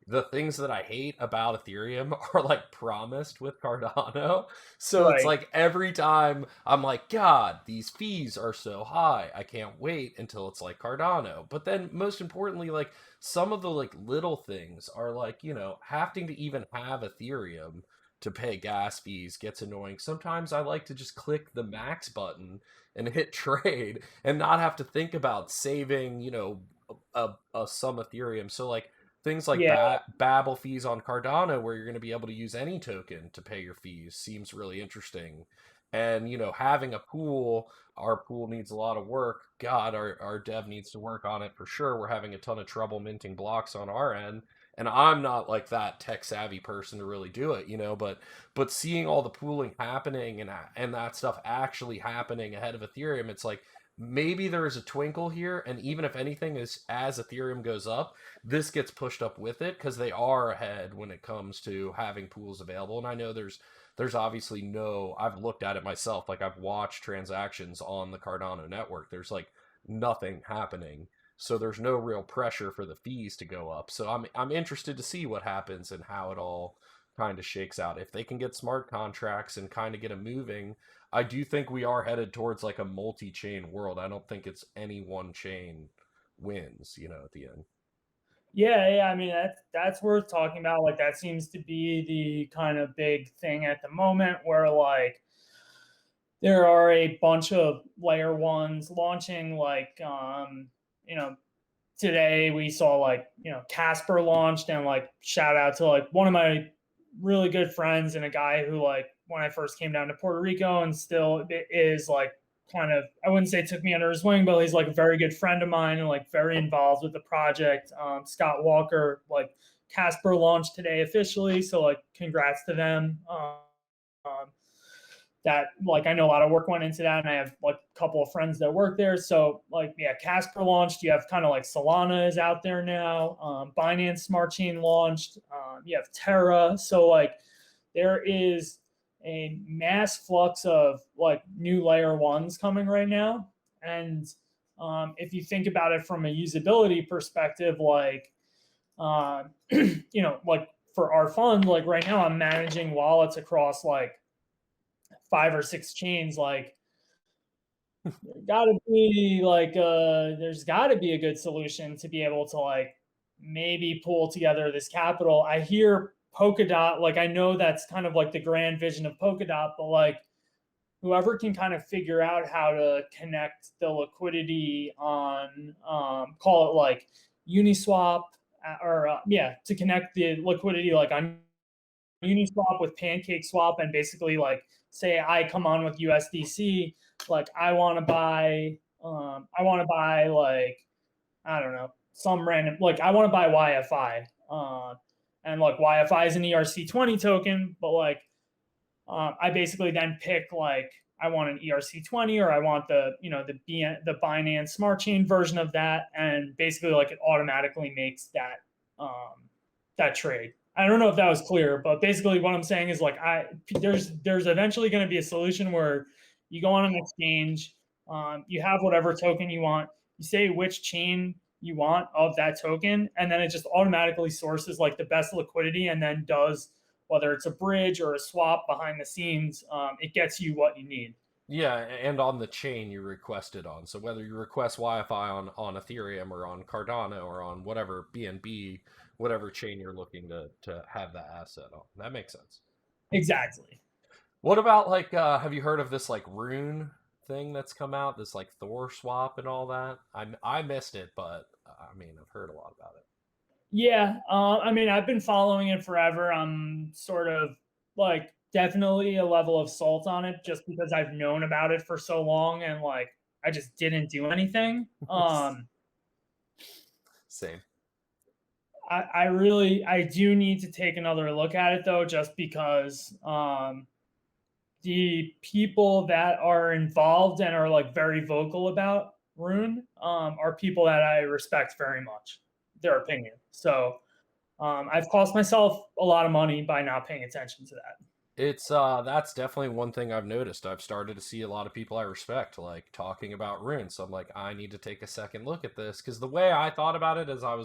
the things that I hate about Ethereum are like promised with Cardano. So it's Right. like every time I'm like, God, these fees are so high. I can't wait until it's like Cardano. But then most importantly, like some of the like little things are like, you know, having to even have Ethereum to pay gas fees gets annoying. Sometimes I like to just click the max button and hit trade and not have to think about saving, you know, some Ethereum. So like things like Yeah. Babel fees on Cardano, where you're going to be able to use any token to pay your fees, seems really interesting. And you know, having a pool, our pool needs a lot of work. God, our dev needs to work on it for sure. We're having a ton of trouble minting blocks on our end. And I'm not like that tech savvy person to really do it, you know, but seeing all the pooling happening and that stuff actually happening ahead of Ethereum, it's like maybe there is a twinkle here, and even if anything is as Ethereum goes up, this gets pushed up with it because they are ahead when it comes to having pools available. And I know there's obviously no, I've looked at it myself, like I've watched transactions on the Cardano network. There's like nothing happening. So there's no real pressure for the fees to go up. So I'm interested to see what happens and how it all kind of shakes out. If they can get smart contracts and kind of get them moving, I do think we are headed towards like a multi-chain world. I don't think it's any one chain wins, at the end. Yeah. I mean, that's worth talking about. Like, that seems to be the kind of big thing at the moment, where like there are a bunch of layer ones launching. Like, today we saw like Casper launched, and like shout out to like one of my really good friends and a guy who, like, when I first came down to Puerto Rico and still is like kind of, I wouldn't say took me under his wing, but he's like a very good friend of mine and like very involved with the project. Scott Walker, like Casper launched today officially, so like congrats to them. That, like, I know a lot of work went into that, and I have like a couple of friends that work there. So like, yeah, Casper launched. You have kind of like Solana is out there now. Binance Smart Chain launched. You have Terra. So like, there is a mass flux of like new layer ones coming right now. And if you think about it from a usability perspective, like, like for our fund, like right now I'm managing wallets across like 5 or 6 chains. Like, there's got to be a good solution to be able to like maybe pull together this capital. I hear Polkadot, like I know that's kind of like the grand vision of Polkadot, but like whoever can kind of figure out how to connect the liquidity on call it like Uniswap, to connect the liquidity like on Uniswap with PancakeSwap, and basically like say I come on with USDC, like I want to buy like, I don't know, some random, like I want to buy YFI, and like YFI is an ERC20 token, but like I basically then pick like I want an ERC20, or I want the Binance Smart Chain version of that, and basically like it automatically makes that trade. I don't know if that was clear, but basically what I'm saying is like there's eventually going to be a solution where you go on an exchange, you have whatever token you want, you say which chain you want of that token, and then it just automatically sources like the best liquidity, and then does, whether it's a bridge or a swap behind the scenes, it gets you what you need. Yeah, and on the chain you request it on. So whether you request Wi-Fi on Ethereum or on Cardano or on whatever BNB, whatever chain you're looking to have that asset on. That makes sense. Exactly. What about like have you heard of this like Rune thing that's come out? This like Thor swap and all that? I missed it, but I mean I've heard a lot about it. Yeah, I mean, I've been following it forever. I'm sort of like definitely a level of salt on it, just because I've known about it for so long, and like I just didn't do anything. Same. I do need to take another look at it though, just because the people that are involved and are like very vocal about Rune are people that I respect very much, their opinion. So I've cost myself a lot of money by not paying attention to that. It's that's definitely one thing I've noticed. I've started to see a lot of people I respect like talking about Rune. So I'm like, I need to take a second look at this, because the way I thought about it is I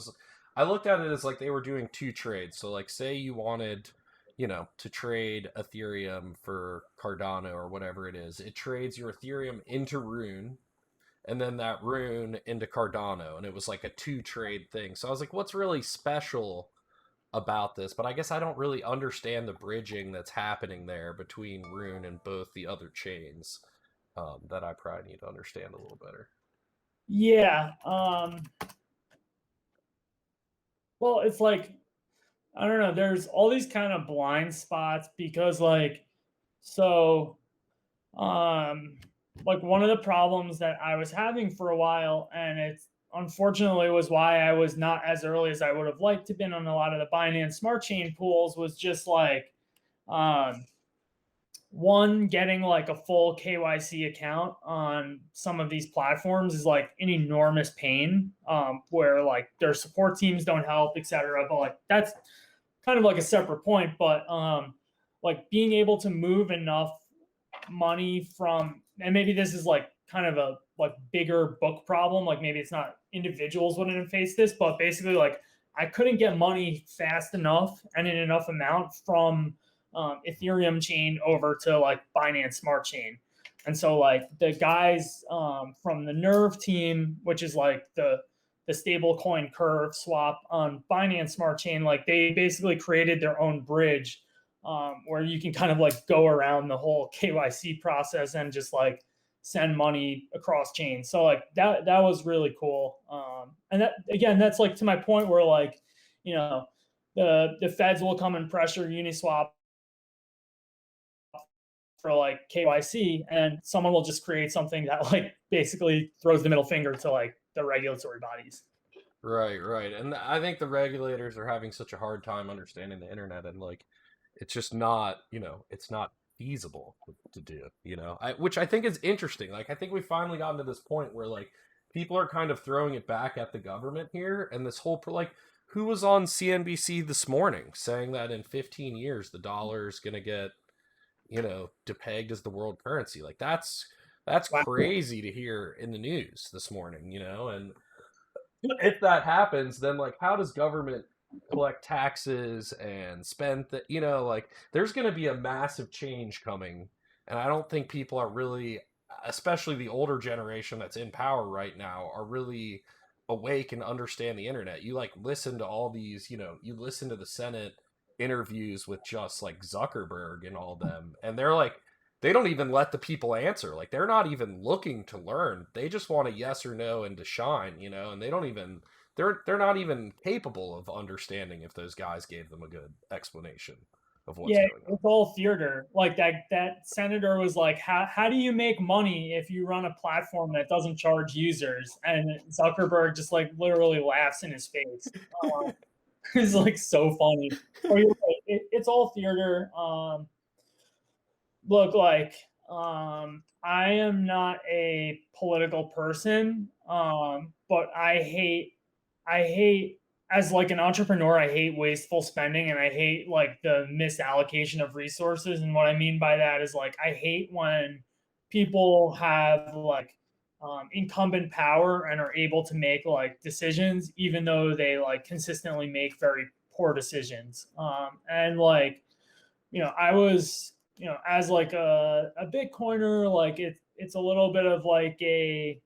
looked at it as like they were doing two trades. So like say you wanted, to trade Ethereum for Cardano or whatever it is. It trades your Ethereum into Rune and then that Rune into Cardano, and it was like a two trade thing. So I was like, what's really special about this? But I guess I don't really understand the bridging that's happening there between Rune and both the other chains, that I probably need to understand a little better. Yeah. Well, it's like, I don't know. There's all these kind of blind spots because so, like one of the problems that I was having for a while, and it's unfortunately was why I was not as early as I would have liked to been on a lot of the Binance Smart Chain pools, was just like, one, getting like a full KYC account on some of these platforms is like an enormous pain, where like their support teams don't help, etc. But like that's kind of like a separate point. But like being able to move enough money from, and maybe this is like kind of a like bigger book problem, like maybe it's not individuals wouldn't face this, but basically like I couldn't get money fast enough and in enough amount from Ethereum chain over to like Binance Smart Chain. And so like the guys from the Nerve team, which is like the stable coin curve swap on Binance Smart Chain, like they basically created their own bridge where you can kind of like go around the whole KYC process and just like send money across chains. So like that was really cool. And that again, that's like to my point where like, you know, the feds will come and pressure Uniswap for like KYC, and someone will just create something that like basically throws the middle finger to like the regulatory bodies. Right, right. And I think the regulators are having such a hard time understanding the internet, and like it's just not, it's not feasible to do, which I think is interesting. Like I think we finally gotten to this point where like people are kind of throwing it back at the government here, and this whole like who was on CNBC this morning saying that in 15 years the dollar is going to get, depegged as the world currency. Like that's Wow. crazy to hear in the news this morning, and if that happens, then like how does government collect taxes and spend like there's going to be a massive change coming, and I don't think people are really, especially the older generation that's in power right now, are really awake and understand the internet. You like listen to all these, you listen to the Senate interviews with just like Zuckerberg and all them, and they're like they don't even let the people answer. Like they're not even looking to learn. They just want a yes or no and to shine, and they don't even they're not even capable of understanding if those guys gave them a good explanation of what's Yeah, going on. it's all theater. Like that senator was like, how do you make money if you run a platform that doesn't charge users? And Zuckerberg just like literally laughs in his face. It's like so funny. Or it's all theater. Look, like I am not a political person, but I hate as like an entrepreneur, I hate wasteful spending, and I hate like the misallocation of resources. And what I mean by that is like I hate when people have like incumbent power and are able to make like decisions even though they like consistently make very poor decisions. And like I was, as like a Bitcoiner, like it's a little bit of like a,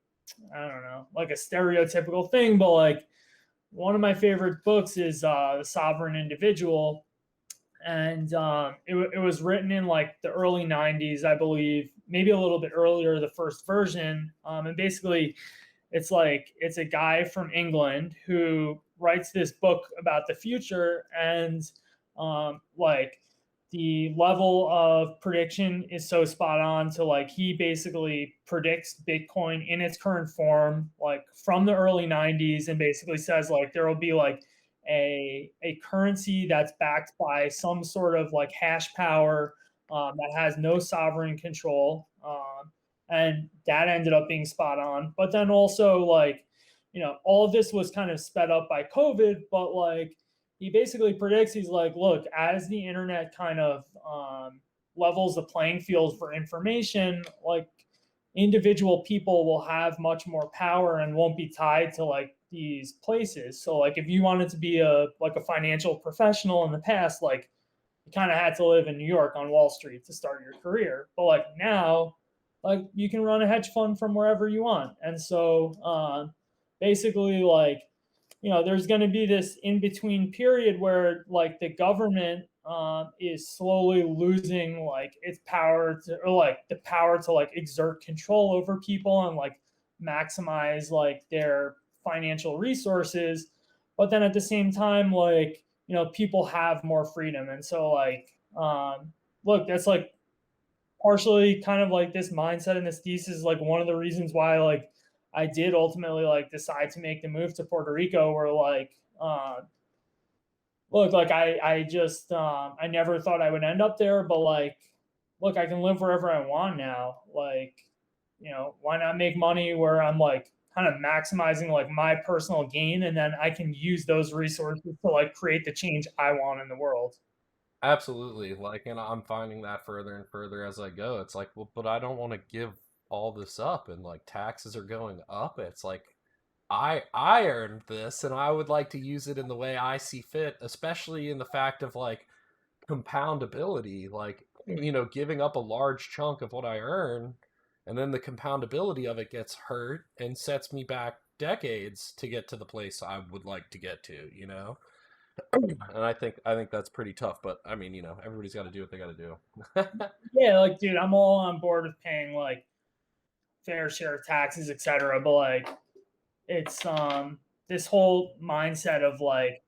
I don't know, like a stereotypical thing, but like one of my favorite books is The Sovereign Individual. And it was written in like the early 90s, I believe, maybe a little bit earlier, the first version. And basically, it's a guy from England who writes this book about the future, and like the level of prediction is so spot on to like he basically predicts Bitcoin in its current form, like from the early 90s, and basically says like there will be like a currency that's backed by some sort of like hash power that has no sovereign control. And that ended up being spot on. But then also like, all of this was kind of sped up by COVID, but like he basically predicts, he's like, look, as the internet kind of levels the playing field for information, like individual people will have much more power and won't be tied to like these places. So like if you wanted to be a financial professional in the past, like you kind of had to live in New York on Wall Street to start your career. But like now, like you can run a hedge fund from wherever you want. And so basically like there's going to be this in between period where like the government is slowly losing like its power to, or like the power to like exert control over people and like maximize like their financial resources. But then at the same time, like, people have more freedom. And so like, look, that's like partially kind of like this mindset and this thesis is like one of the reasons why like I did ultimately like decide to make the move to Puerto Rico, where like look, like I just I never thought I would end up there, but like look, I can live wherever I want now. Like, why not make money where I'm like kind of maximizing like my personal gain, and then I can use those resources to like create the change I want in the world. Absolutely. Like, and I'm finding that further and further as I go. It's like, well, but I don't want to give all this up, and like taxes are going up. It's like I earned this and I would like to use it in the way I see fit, especially in the fact of like compoundability, like, giving up a large chunk of what I earn, and then the compoundability of it gets hurt and sets me back decades to get to the place I would like to get to. And I think that's pretty tough, but I mean, everybody's got to do what they got to do. Yeah, like, dude, I'm all on board with paying like fair share of taxes, etc. But like, it's this whole mindset of like,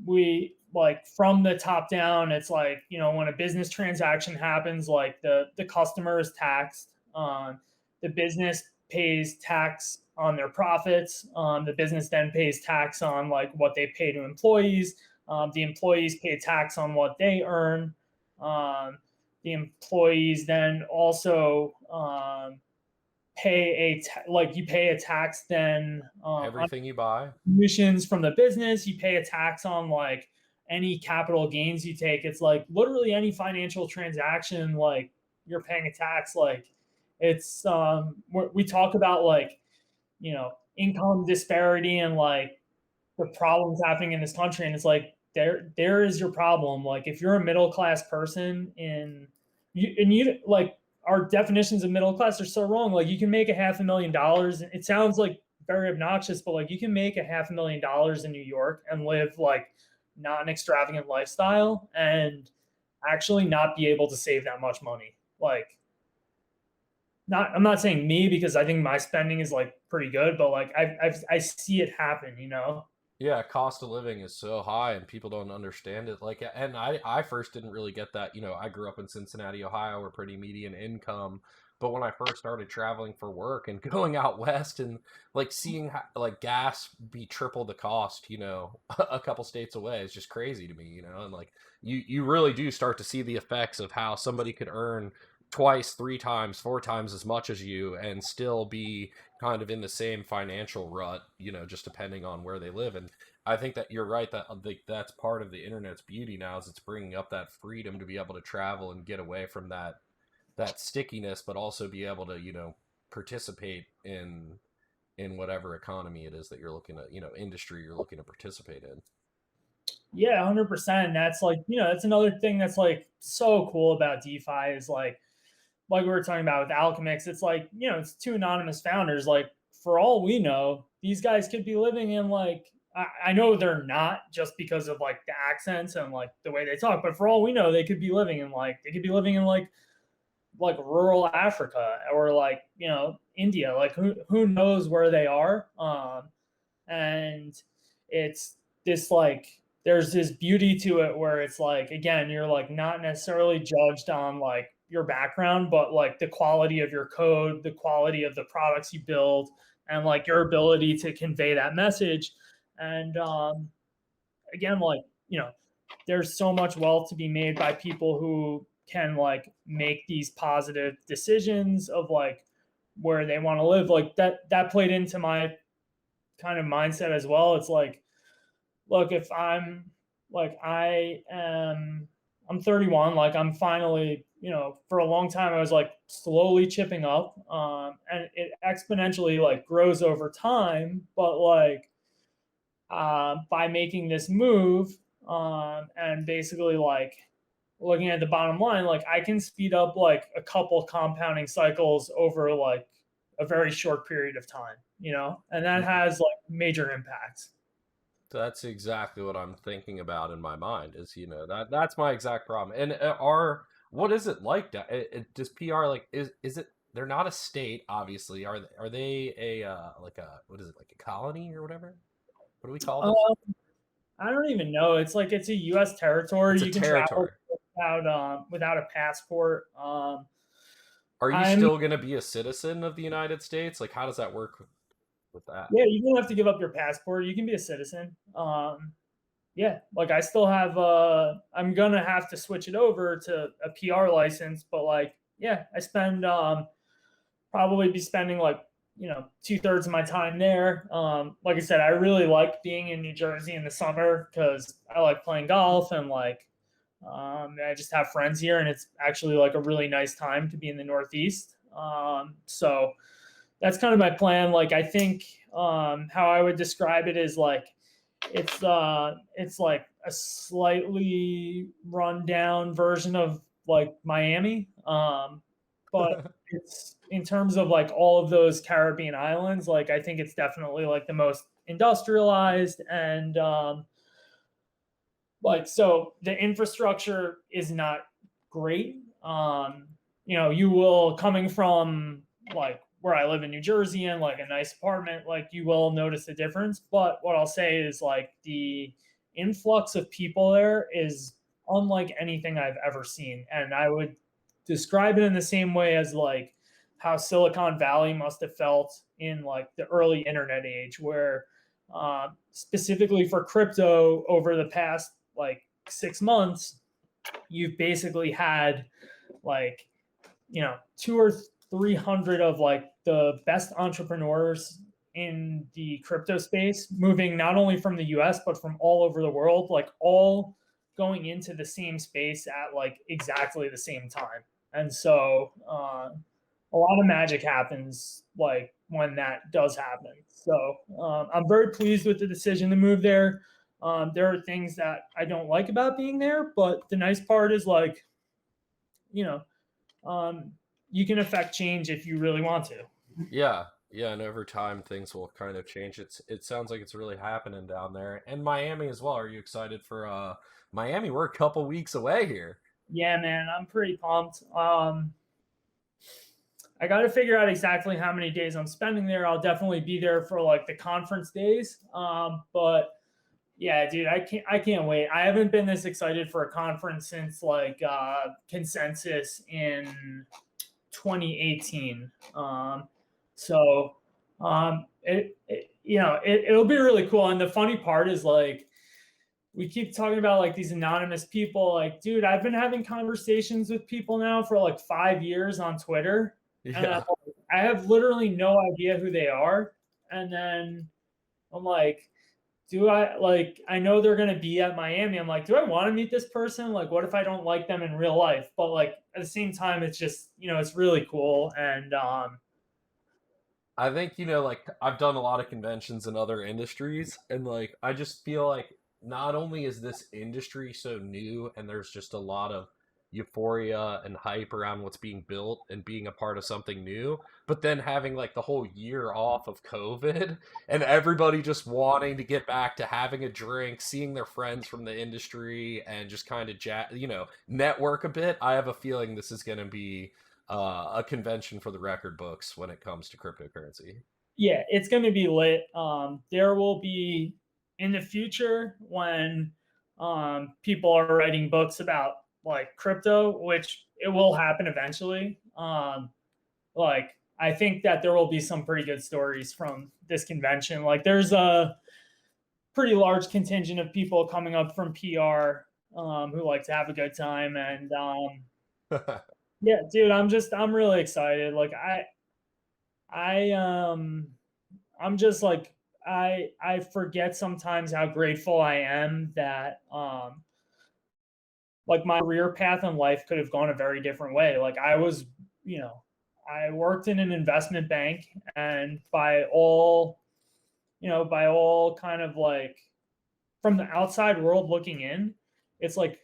we like from the top down. It's like, when a business transaction happens, like the customer is taxed. The business pays tax on their profits. The business then pays tax on like what they pay to employees. The employees pay tax on what they earn. Um, the employees then also like you pay a tax then on Everything you buy. commissions from the business. You pay a tax on like any capital gains you take. It's like literally any financial transaction, like you're paying a tax. Like it's we talk about like income disparity and like the problems happening in this country, and it's like there is your problem. Like if you're a middle class person you like our definitions of middle class are so wrong. Like you can make $500,000. It sounds like very obnoxious, but like you can make $500,000 in New York and live like not an extravagant lifestyle and actually not be able to save that much money. Like I'm not saying me because I think my spending is like pretty good, but like I see it happen. Yeah, cost of living is so high and people don't understand it. Like, and I first didn't really get that. I grew up in Cincinnati, Ohio. We're pretty median income. But when I first started traveling for work and going out west and like seeing like gas be triple the cost, a couple states away is just crazy to me. And like you really do start to see the effects of how somebody could earn twice, three times, four times as much as you and still be kind of in the same financial rut, just depending on where they live. And I think that you're right that that's part of the internet's beauty now is it's bringing up that freedom to be able to travel and get away from that stickiness, but also be able to participate in whatever economy it is that you're looking at, industry you're looking to participate in. Yeah, 100%. That's like, that's another thing that's like so cool about DeFi is like we were talking about with Alchemix, it's like, it's two anonymous founders. Like, for all we know, these guys could be living in like, I know they're not just because of like the accents and like the way they talk, but for all we know, they could be living in like rural Africa or like, India. Like who knows where they are. And it's this like there's this beauty to it where it's like, again, you're like not necessarily judged on like your background, but like the quality of your code, the quality of the products you build, and like your ability to convey that message. And again, like, there's so much wealth to be made by people who can like make these positive decisions of like where they want to live. Like that played into my kind of mindset as well. It's like, look, if I'm like I'm 31, like I'm finally, for a long time I was like slowly chipping up, and it exponentially like grows over time. But like by making this move, and basically like looking at the bottom line, like I can speed up like a couple compounding cycles over like a very short period of time, and that has like major impacts. That's exactly what I'm thinking about in my mind is, that's my exact problem. And are what is it like? Does PR like is it they're not a state, obviously. Are they a like a what is it, like a colony or whatever? What do we call them? Uh, I don't even know. It's like it's a U.S. territory. It's a You can travel territory. without a passport. Are you I'm still going to be a citizen of the United States? Like, how does that work with that? Yeah, you don't have to give up your passport. You can be a citizen. yeah, like I still have I'm gonna have to switch it over to a PR license, but like yeah, I spend probably be spending like 2/3 of my time there. Like I said, I really like being in New Jersey in the summer because I like playing golf and like I just have friends here, and it's actually like a really nice time to be in the Northeast. So that's kind of my plan. Like I think how I would describe it is like it's like a slightly run down version of like Miami. But it's in terms of like all of those Caribbean islands, like I think it's definitely like the most industrialized and like so the infrastructure is not great. You will coming from like where I live in New Jersey and like a nice apartment, like you will notice the difference. But what I'll say is like the influx of people there is unlike anything I've ever seen. And I would describe it in the same way as like how Silicon Valley must have felt in like the early internet age, where specifically for crypto over the past like 6 months, you've basically had like, 200 or 300 of like the best entrepreneurs in the crypto space moving not only from the US, but from all over the world, like all going into the same space at like exactly the same time. And so a lot of magic happens like when that does happen. So I'm very pleased with the decision to move there. There are things that I don't like about being there, but the nice part is like, you know, you can affect change if you really want to. Yeah, yeah, and over time things will kind of change. It sounds like it's really happening down there. And Miami as well. Are you excited for Miami? We're a couple weeks away here. Yeah, man, I'm pretty pumped. I got to figure out exactly how many days I'm spending there. I'll definitely be there for like the conference days. But yeah, dude, I can't wait. I haven't been this excited for a conference since like Consensus in 2018. So it'll be really cool. And the funny part is like we keep talking about like these anonymous people. Like, dude, I've been having conversations with people now for like 5 years on Twitter, and Yeah. I have literally no idea who they are. And then I'm like, do I like? I know they're gonna be at Miami. I'm like, do I want to meet this person? Like, what if I don't like them in real life? But like at the same time, it's just it's really cool. And I think, like I've done a lot of conventions in other industries, and like I just feel like not only is this industry so new and there's just a lot of euphoria and hype around what's being built and being a part of something new, but then having like the whole year off of COVID and everybody just wanting to get back to having a drink, seeing their friends from the industry and just kind of network a bit. I have a feeling this is going to be a convention for the record books when it comes to cryptocurrency. yeah, it's going to be lit. There will be in the future when people are writing books about like crypto, which it will happen eventually. Like I think that there will be some pretty good stories from this convention. Like there's a pretty large contingent of people coming up from PR who like to have a good time, and yeah, dude, I'm really excited. Like I I'm just like I forget sometimes how grateful I am that like my career path in life could have gone a very different way. Like I was, I worked in an investment bank, and by all kind of like from the outside world looking in, it's like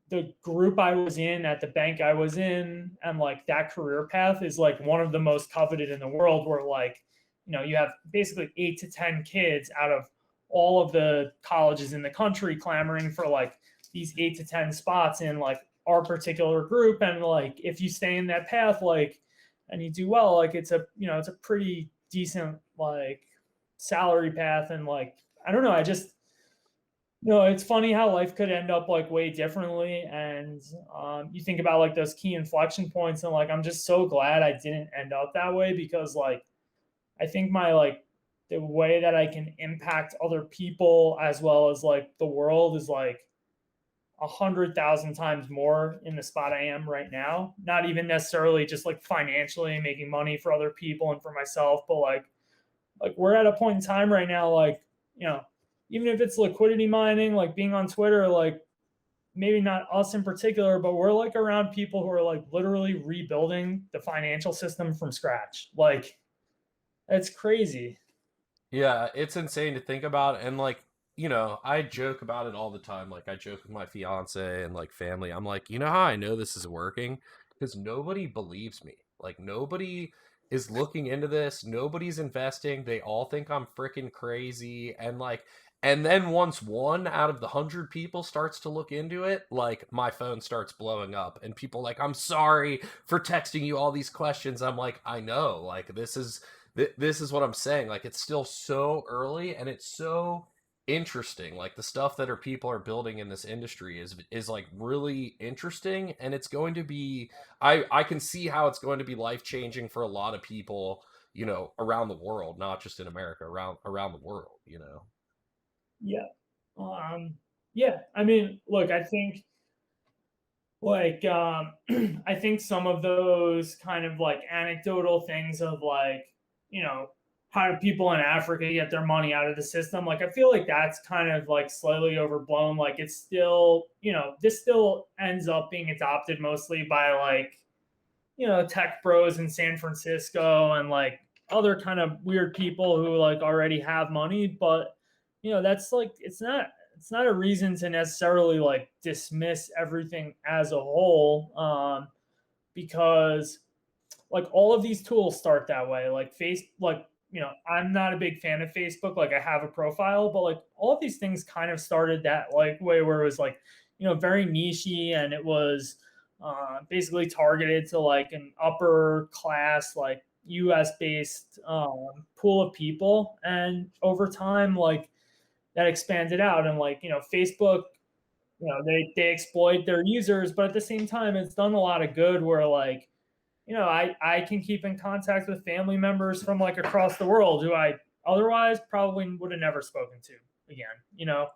the group I was in at the bank I was in and like that career path is like one of the most coveted in the world, where like, you have basically 8 to 10 kids out of all of the colleges in the country clamoring for like these 8 to 10 spots in like our particular group. And like, if you stay in that path, like, and you do well, like it's a pretty decent like salary path. And like, I don't know, I just, it's funny how life could end up like way differently. And you think about like those key inflection points, and like I'm just so glad I didn't end up that way, because like I think my like the way that I can impact other people as well as like the world is like 100,000 times more in the spot I am right now. Not even necessarily just like financially making money for other people and for myself, but like we're at a point in time right now, like, you know, even if it's liquidity mining, like being on Twitter, like maybe not us in particular, but we're like around people who are like literally rebuilding the financial system from scratch. Like it's crazy. Yeah, it's insane to think about. And like, I joke about it all the time. Like, I joke with my fiance and like family. I'm like, you know how I know this is working? Because nobody believes me. Like, nobody is looking into this. Nobody's investing. They all think I'm freaking crazy. And then once one out of the 100 people starts to look into it, like my phone starts blowing up and people like, I'm sorry for texting you all these questions. I'm like, I know, like this is what I'm saying. Like, it's still so early and it's so interesting. Like, the stuff that people are building in this industry is like really interesting, and it's going to be, I can see how it's going to be life changing for a lot of people, around the world, not just in America, around the world. Yeah. Um, yeah. I mean, look, I think like I think some of those kind of like anecdotal things of like, you know, how do people in Africa get their money out of the system? Like I feel like that's kind of like slightly overblown. Like it's still, this still ends up being adopted mostly by like, tech bros in San Francisco and like other kind of weird people who like already have money, but that's like it's not a reason to necessarily like dismiss everything as a whole, because like all of these tools start that way. Like I'm not a big fan of Facebook. Like I have a profile, but like all of these things kind of started that like way where it was like, very nichey, and it was basically targeted to like an upper class, like US based pool of people. And over time, like that expanded out, and like, Facebook, they exploit their users, but at the same time, it's done a lot of good where like, I can keep in contact with family members from like across the world who I otherwise probably would have never spoken to again.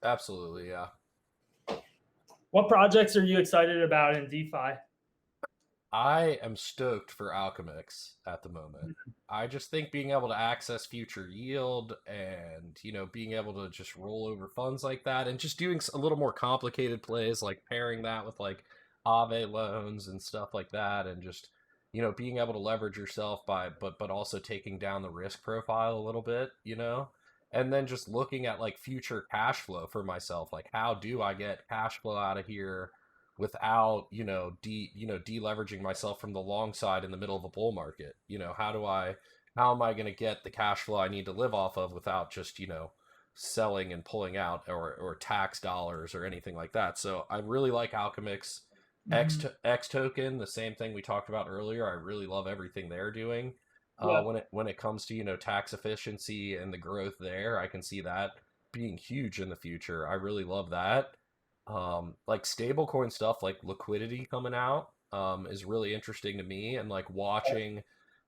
Absolutely, yeah. What projects are you excited about in DeFi? I am stoked for Alchemix at the moment. I just think being able to access future yield and, being able to just roll over funds like that and just doing a little more complicated plays, like pairing that with like Aave loans and stuff like that, and just, being able to leverage yourself but also taking down the risk profile a little bit. And then just looking at like future cash flow for myself, like how do I get cash flow out of here without deleveraging myself from the long side in the middle of a bull market. How am I going to get the cash flow I need to live off of without just selling and pulling out, or tax dollars or anything like that. So I really like Alchemix. Mm-hmm. X token, the same thing we talked about earlier. I really love everything they're doing. Yep. When it comes to tax efficiency and the growth there, I can see that being huge in the future. I really love that. Like stablecoin stuff, like liquidity coming out, is really interesting to me, and like watching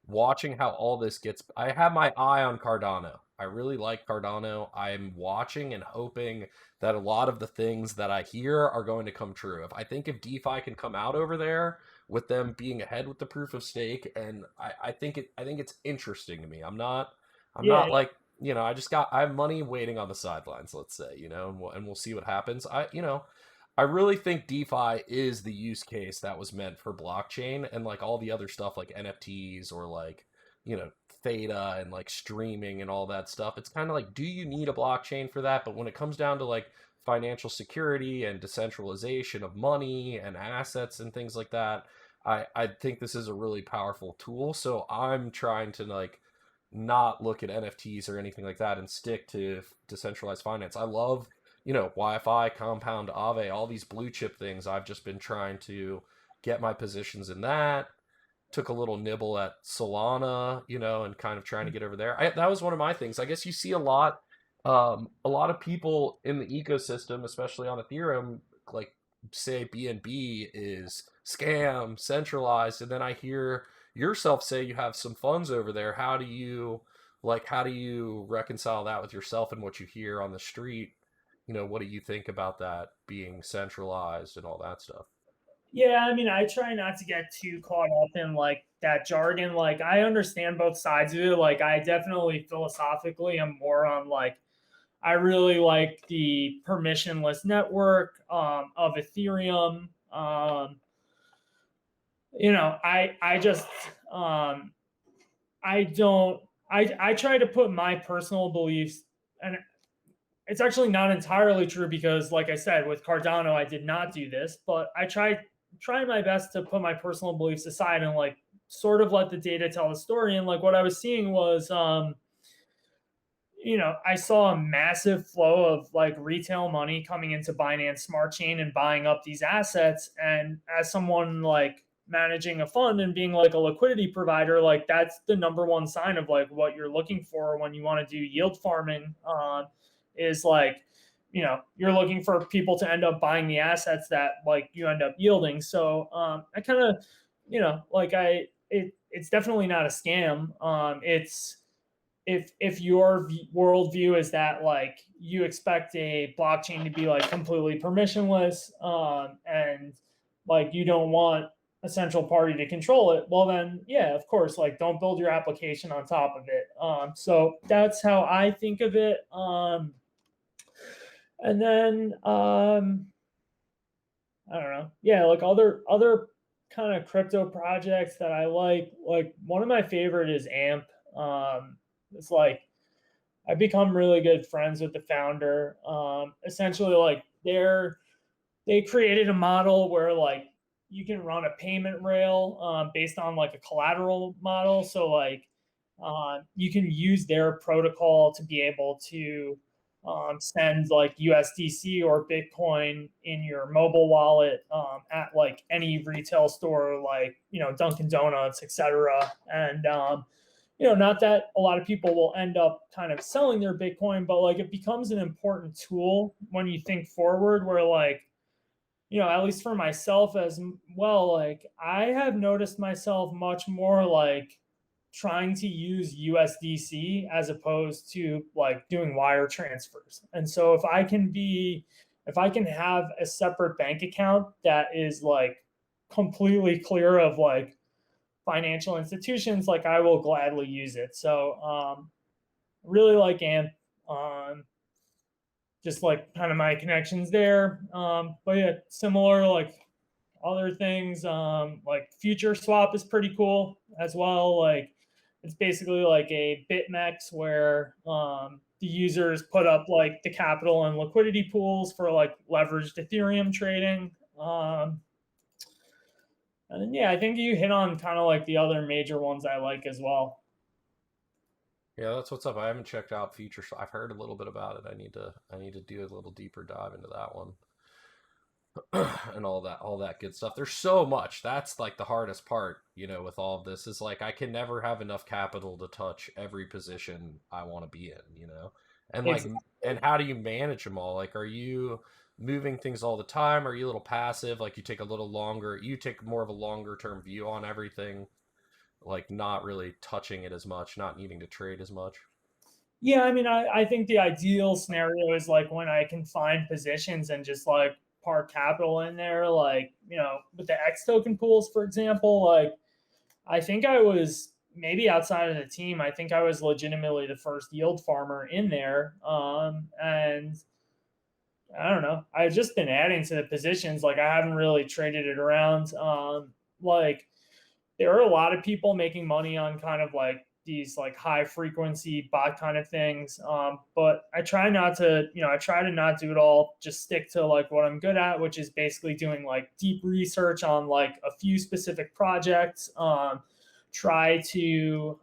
how all this gets. I have my eye on Cardano. I really like Cardano. I'm watching and hoping that a lot of the things that I hear are going to come true. If DeFi can come out over there with them being ahead with the proof of stake, and I think it's interesting to me. I'm Yeah. not like, I have money waiting on the sidelines, let's say, and we'll see what happens. I really think DeFi is the use case that was meant for blockchain, and like all the other stuff like NFTs or like, theta and like streaming and all that stuff. It's kind of like, do you need a blockchain for that? But when it comes down to like financial security and decentralization of money and assets and things like that, I think this is a really powerful tool. So I'm trying to like not look at NFTs or anything like that and stick to decentralized finance. I love, Wi-Fi, Compound, Aave, all these blue chip things. I've just been trying to get my positions in that. Took a little nibble at Solana, and kind of trying to get over there. That was one of my things. I guess you see a lot of people in the ecosystem, especially on Ethereum, like say BNB is scam, centralized, and then I hear yourself say you have some funds over there. How do you reconcile that with yourself and what you hear on the street? What do you think about that being centralized and all that stuff? Yeah, I mean, I try not to get too caught up in like that jargon. Like, I understand both sides of it. Like, I definitely philosophically am more on like, I really like the permissionless network of Ethereum. I just I don't I try to put my personal beliefs, and it's actually not entirely true because, like I said, with Cardano, I did not do this, but I try my best to put my personal beliefs aside and like sort of let the data tell the story. And like what I was seeing was, I saw a massive flow of like retail money coming into Binance Smart Chain and buying up these assets. And as someone like managing a fund and being like a liquidity provider, like that's the number one sign of like what you're looking for when you want to do yield farming, is like, you're looking for people to end up buying the assets that like you end up yielding. So I kind of, it's definitely not a scam. It's, if your worldview is that like you expect a blockchain to be like completely permissionless, and like you don't want a central party to control it, well then yeah, of course, like don't build your application on top of it. So that's how I think of it. And then I don't know, yeah, like other kind of crypto projects that I like one of my favorite is AMP. It's like I've become really good friends with the founder. Essentially, like they created a model where like you can run a payment rail based on like a collateral model. So like you can use their protocol to be able to send like USDC or Bitcoin in your mobile wallet at like any retail store, like Dunkin' Donuts, etc. And not that a lot of people will end up kind of selling their Bitcoin, but like it becomes an important tool when you think forward, where like, at least for myself as well, like I have noticed myself much more like trying to use USDC as opposed to like doing wire transfers. And so if I can have a separate bank account that is like completely clear of like financial institutions, like I will gladly use it. So really like AMP, just like kind of my connections there. But yeah, similar like other things, like Future Swap is pretty cool as well. Like it's basically like a BitMEX where the users put up like the capital and liquidity pools for like leveraged Ethereum trading. And then yeah, I think you hit on kind of like the other major ones I like as well. Yeah, that's what's up. I haven't checked out Future. I've heard a little bit about it. I need to do a little deeper dive into that one. And all that good stuff. There's so much. That's like the hardest part, with all of this is like I can never have enough capital to touch every position I want to be in. And like Exactly. and how do you manage them all? Like are you moving things all the time? Are you a little passive? Like you take more of a longer term view on everything, like not really touching it as much, not needing to trade as much. Yeah, I mean, I think the ideal scenario is like when I can find positions and just like park capital in there, like, with the X token pools, for example, like I think I was maybe outside of the team, I think I was legitimately the first yield farmer in there. And I don't know, I've just been adding to the positions. Like I haven't really traded it around. Like there are a lot of people making money on kind of like these like high frequency bot kind of things. But I try not to, I try to not do it all, just stick to like what I'm good at, which is basically doing like deep research on like a few specific projects. Try to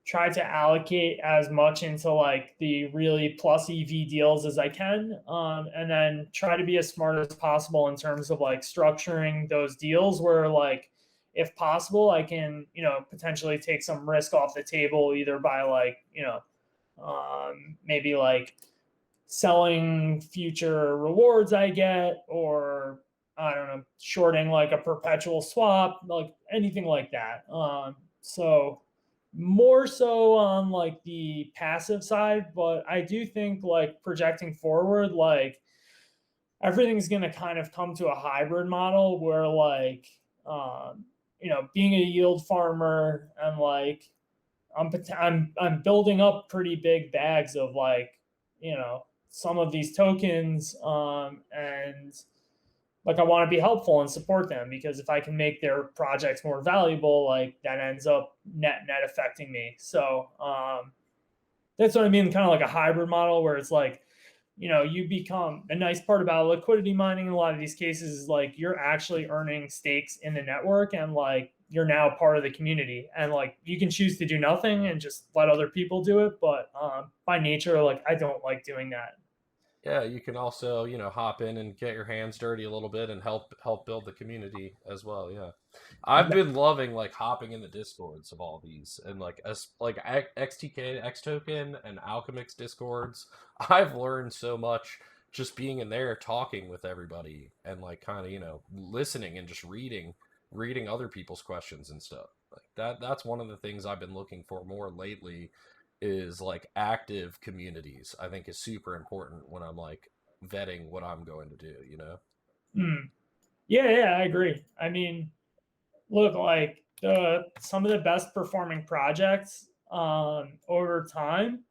try to allocate as much into like the really plus EV deals as I can. And then try to be as smart as possible in terms of like structuring those deals where like, if possible, I can, potentially take some risk off the table either by like, maybe like selling future rewards I get, or I don't know, shorting like a perpetual swap, like anything like that. So more so on like the passive side, but I do think like projecting forward, like everything's going to kind of come to a hybrid model where like, being a yield farmer and like I'm building up pretty big bags of like, some of these tokens, and like I want to be helpful and support them because if I can make their projects more valuable, like that ends up net affecting me. So that's what I mean, kind of like a hybrid model where it's like, you become a nice part about liquidity mining in a lot of these cases is like you're actually earning stakes in the network and like you're now part of the community and like you can choose to do nothing and just let other people do it. But by nature, like I don't like doing that. Yeah, you can also, hop in and get your hands dirty a little bit and help build the community as well. Yeah. I've been loving like hopping in the discords of all these and like XTK, X Token and Alchemix discords. I've learned so much just being in there talking with everybody and like kind of, listening and just reading other people's questions and stuff. Like that's one of the things I've been looking for more lately is like active communities. I think is super important when I'm like vetting what I'm going to do. Yeah, I agree. I mean, look, like some of the best performing projects over time,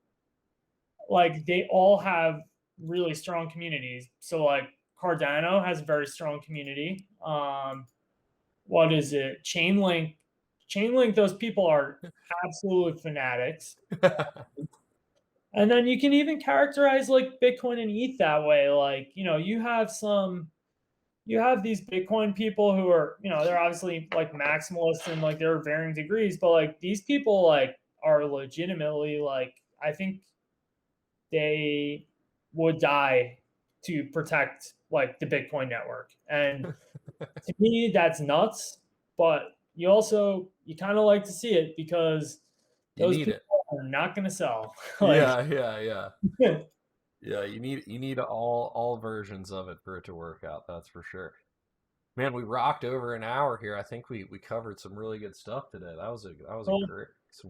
like they all have really strong communities. So like Cardano has a very strong community. What is it? Chainlink, those people are absolute fanatics. And then you can even characterize like Bitcoin and ETH that way. Like, you have these Bitcoin people who are, they're obviously like maximalists and like there are varying degrees, but like these people like are legitimately like, I think they would die to protect like the Bitcoin network. And to me, that's nuts. But you kind of like to see it because You those need people it. are not going to sell. Like, Yeah. Yeah, you need all versions of it for it to work out, that's for sure. Man, we rocked over an hour here. I think we covered some really good stuff today. That was a well,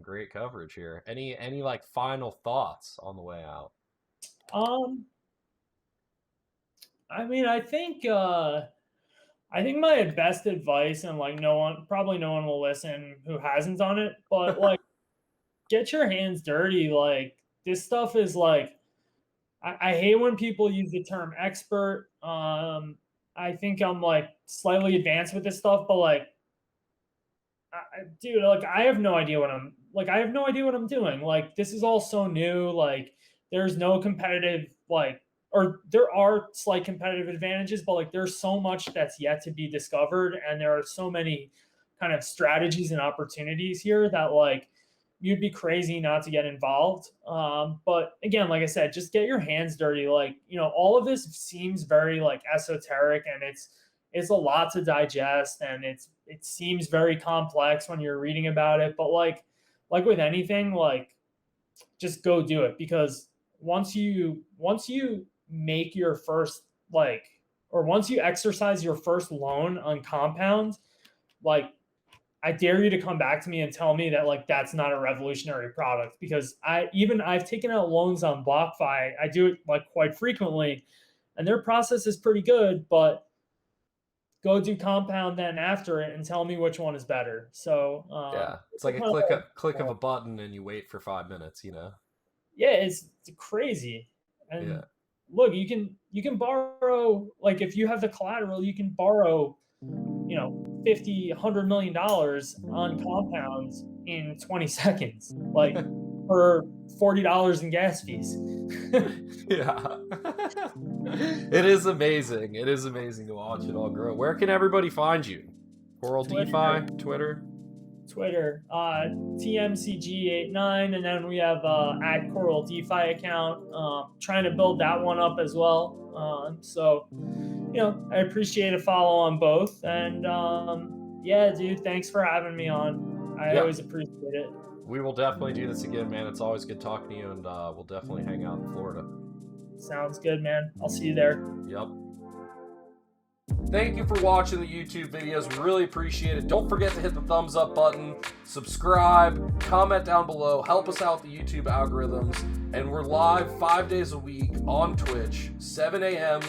great coverage here. Any like final thoughts on the way out? um, I mean, I think my best advice, and like probably no one will listen who hasn't done it, but like get your hands dirty. Like this stuff is like, I hate when people use the term expert. I think I'm like slightly advanced with this stuff, but like, dude, like I have no idea I have no idea what I'm doing. Like this is all so new. Like there's no competitive or there are slight competitive advantages, but like there's so much that's yet to be discovered, and there are so many kind of strategies and opportunities here that like you'd be crazy not to get involved. But again, like I said, just get your hands dirty. Like all of this seems very like esoteric, and it's a lot to digest, and it seems very complex when you're reading about it. But like with anything, like just go do it because once you make your first once you exercise your first loan on Compound, like I dare you to come back to me and tell me that like that's not a revolutionary product because I've taken out loans on BlockFi. I do it like quite frequently, and their process is pretty good, but go do Compound then after it and tell me which one is better. So Yeah, it's like it's a kind of click of a button and you wait for 5 minutes. yeah, it's crazy. And Yeah. look, you can borrow, like if you have the collateral, you can borrow 50 $100 million on Compounds in 20 seconds, like for $40 in gas fees. Yeah. It is amazing. It is amazing to watch it all grow. Where can everybody find you? Coral Twitter, DeFi, Twitter? TMCG89, and then we have at Coral DeFi account. Trying to build that one up as well. So I appreciate a follow on both, and yeah, dude, thanks for having me on. I Yeah. always appreciate it. We will definitely do this again, man. It's always good talking to you, and we'll definitely hang out in Florida. Sounds good, man. I'll see you there. Yep. Thank you for watching the YouTube videos. We really appreciate it. Don't forget to hit the thumbs up button, subscribe, comment down below, help us out with the YouTube algorithms. And we're live 5 days a week on Twitch, 7 a.m.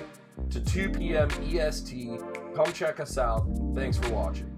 to 2 p.m. EST. Come check us out. Thanks for watching.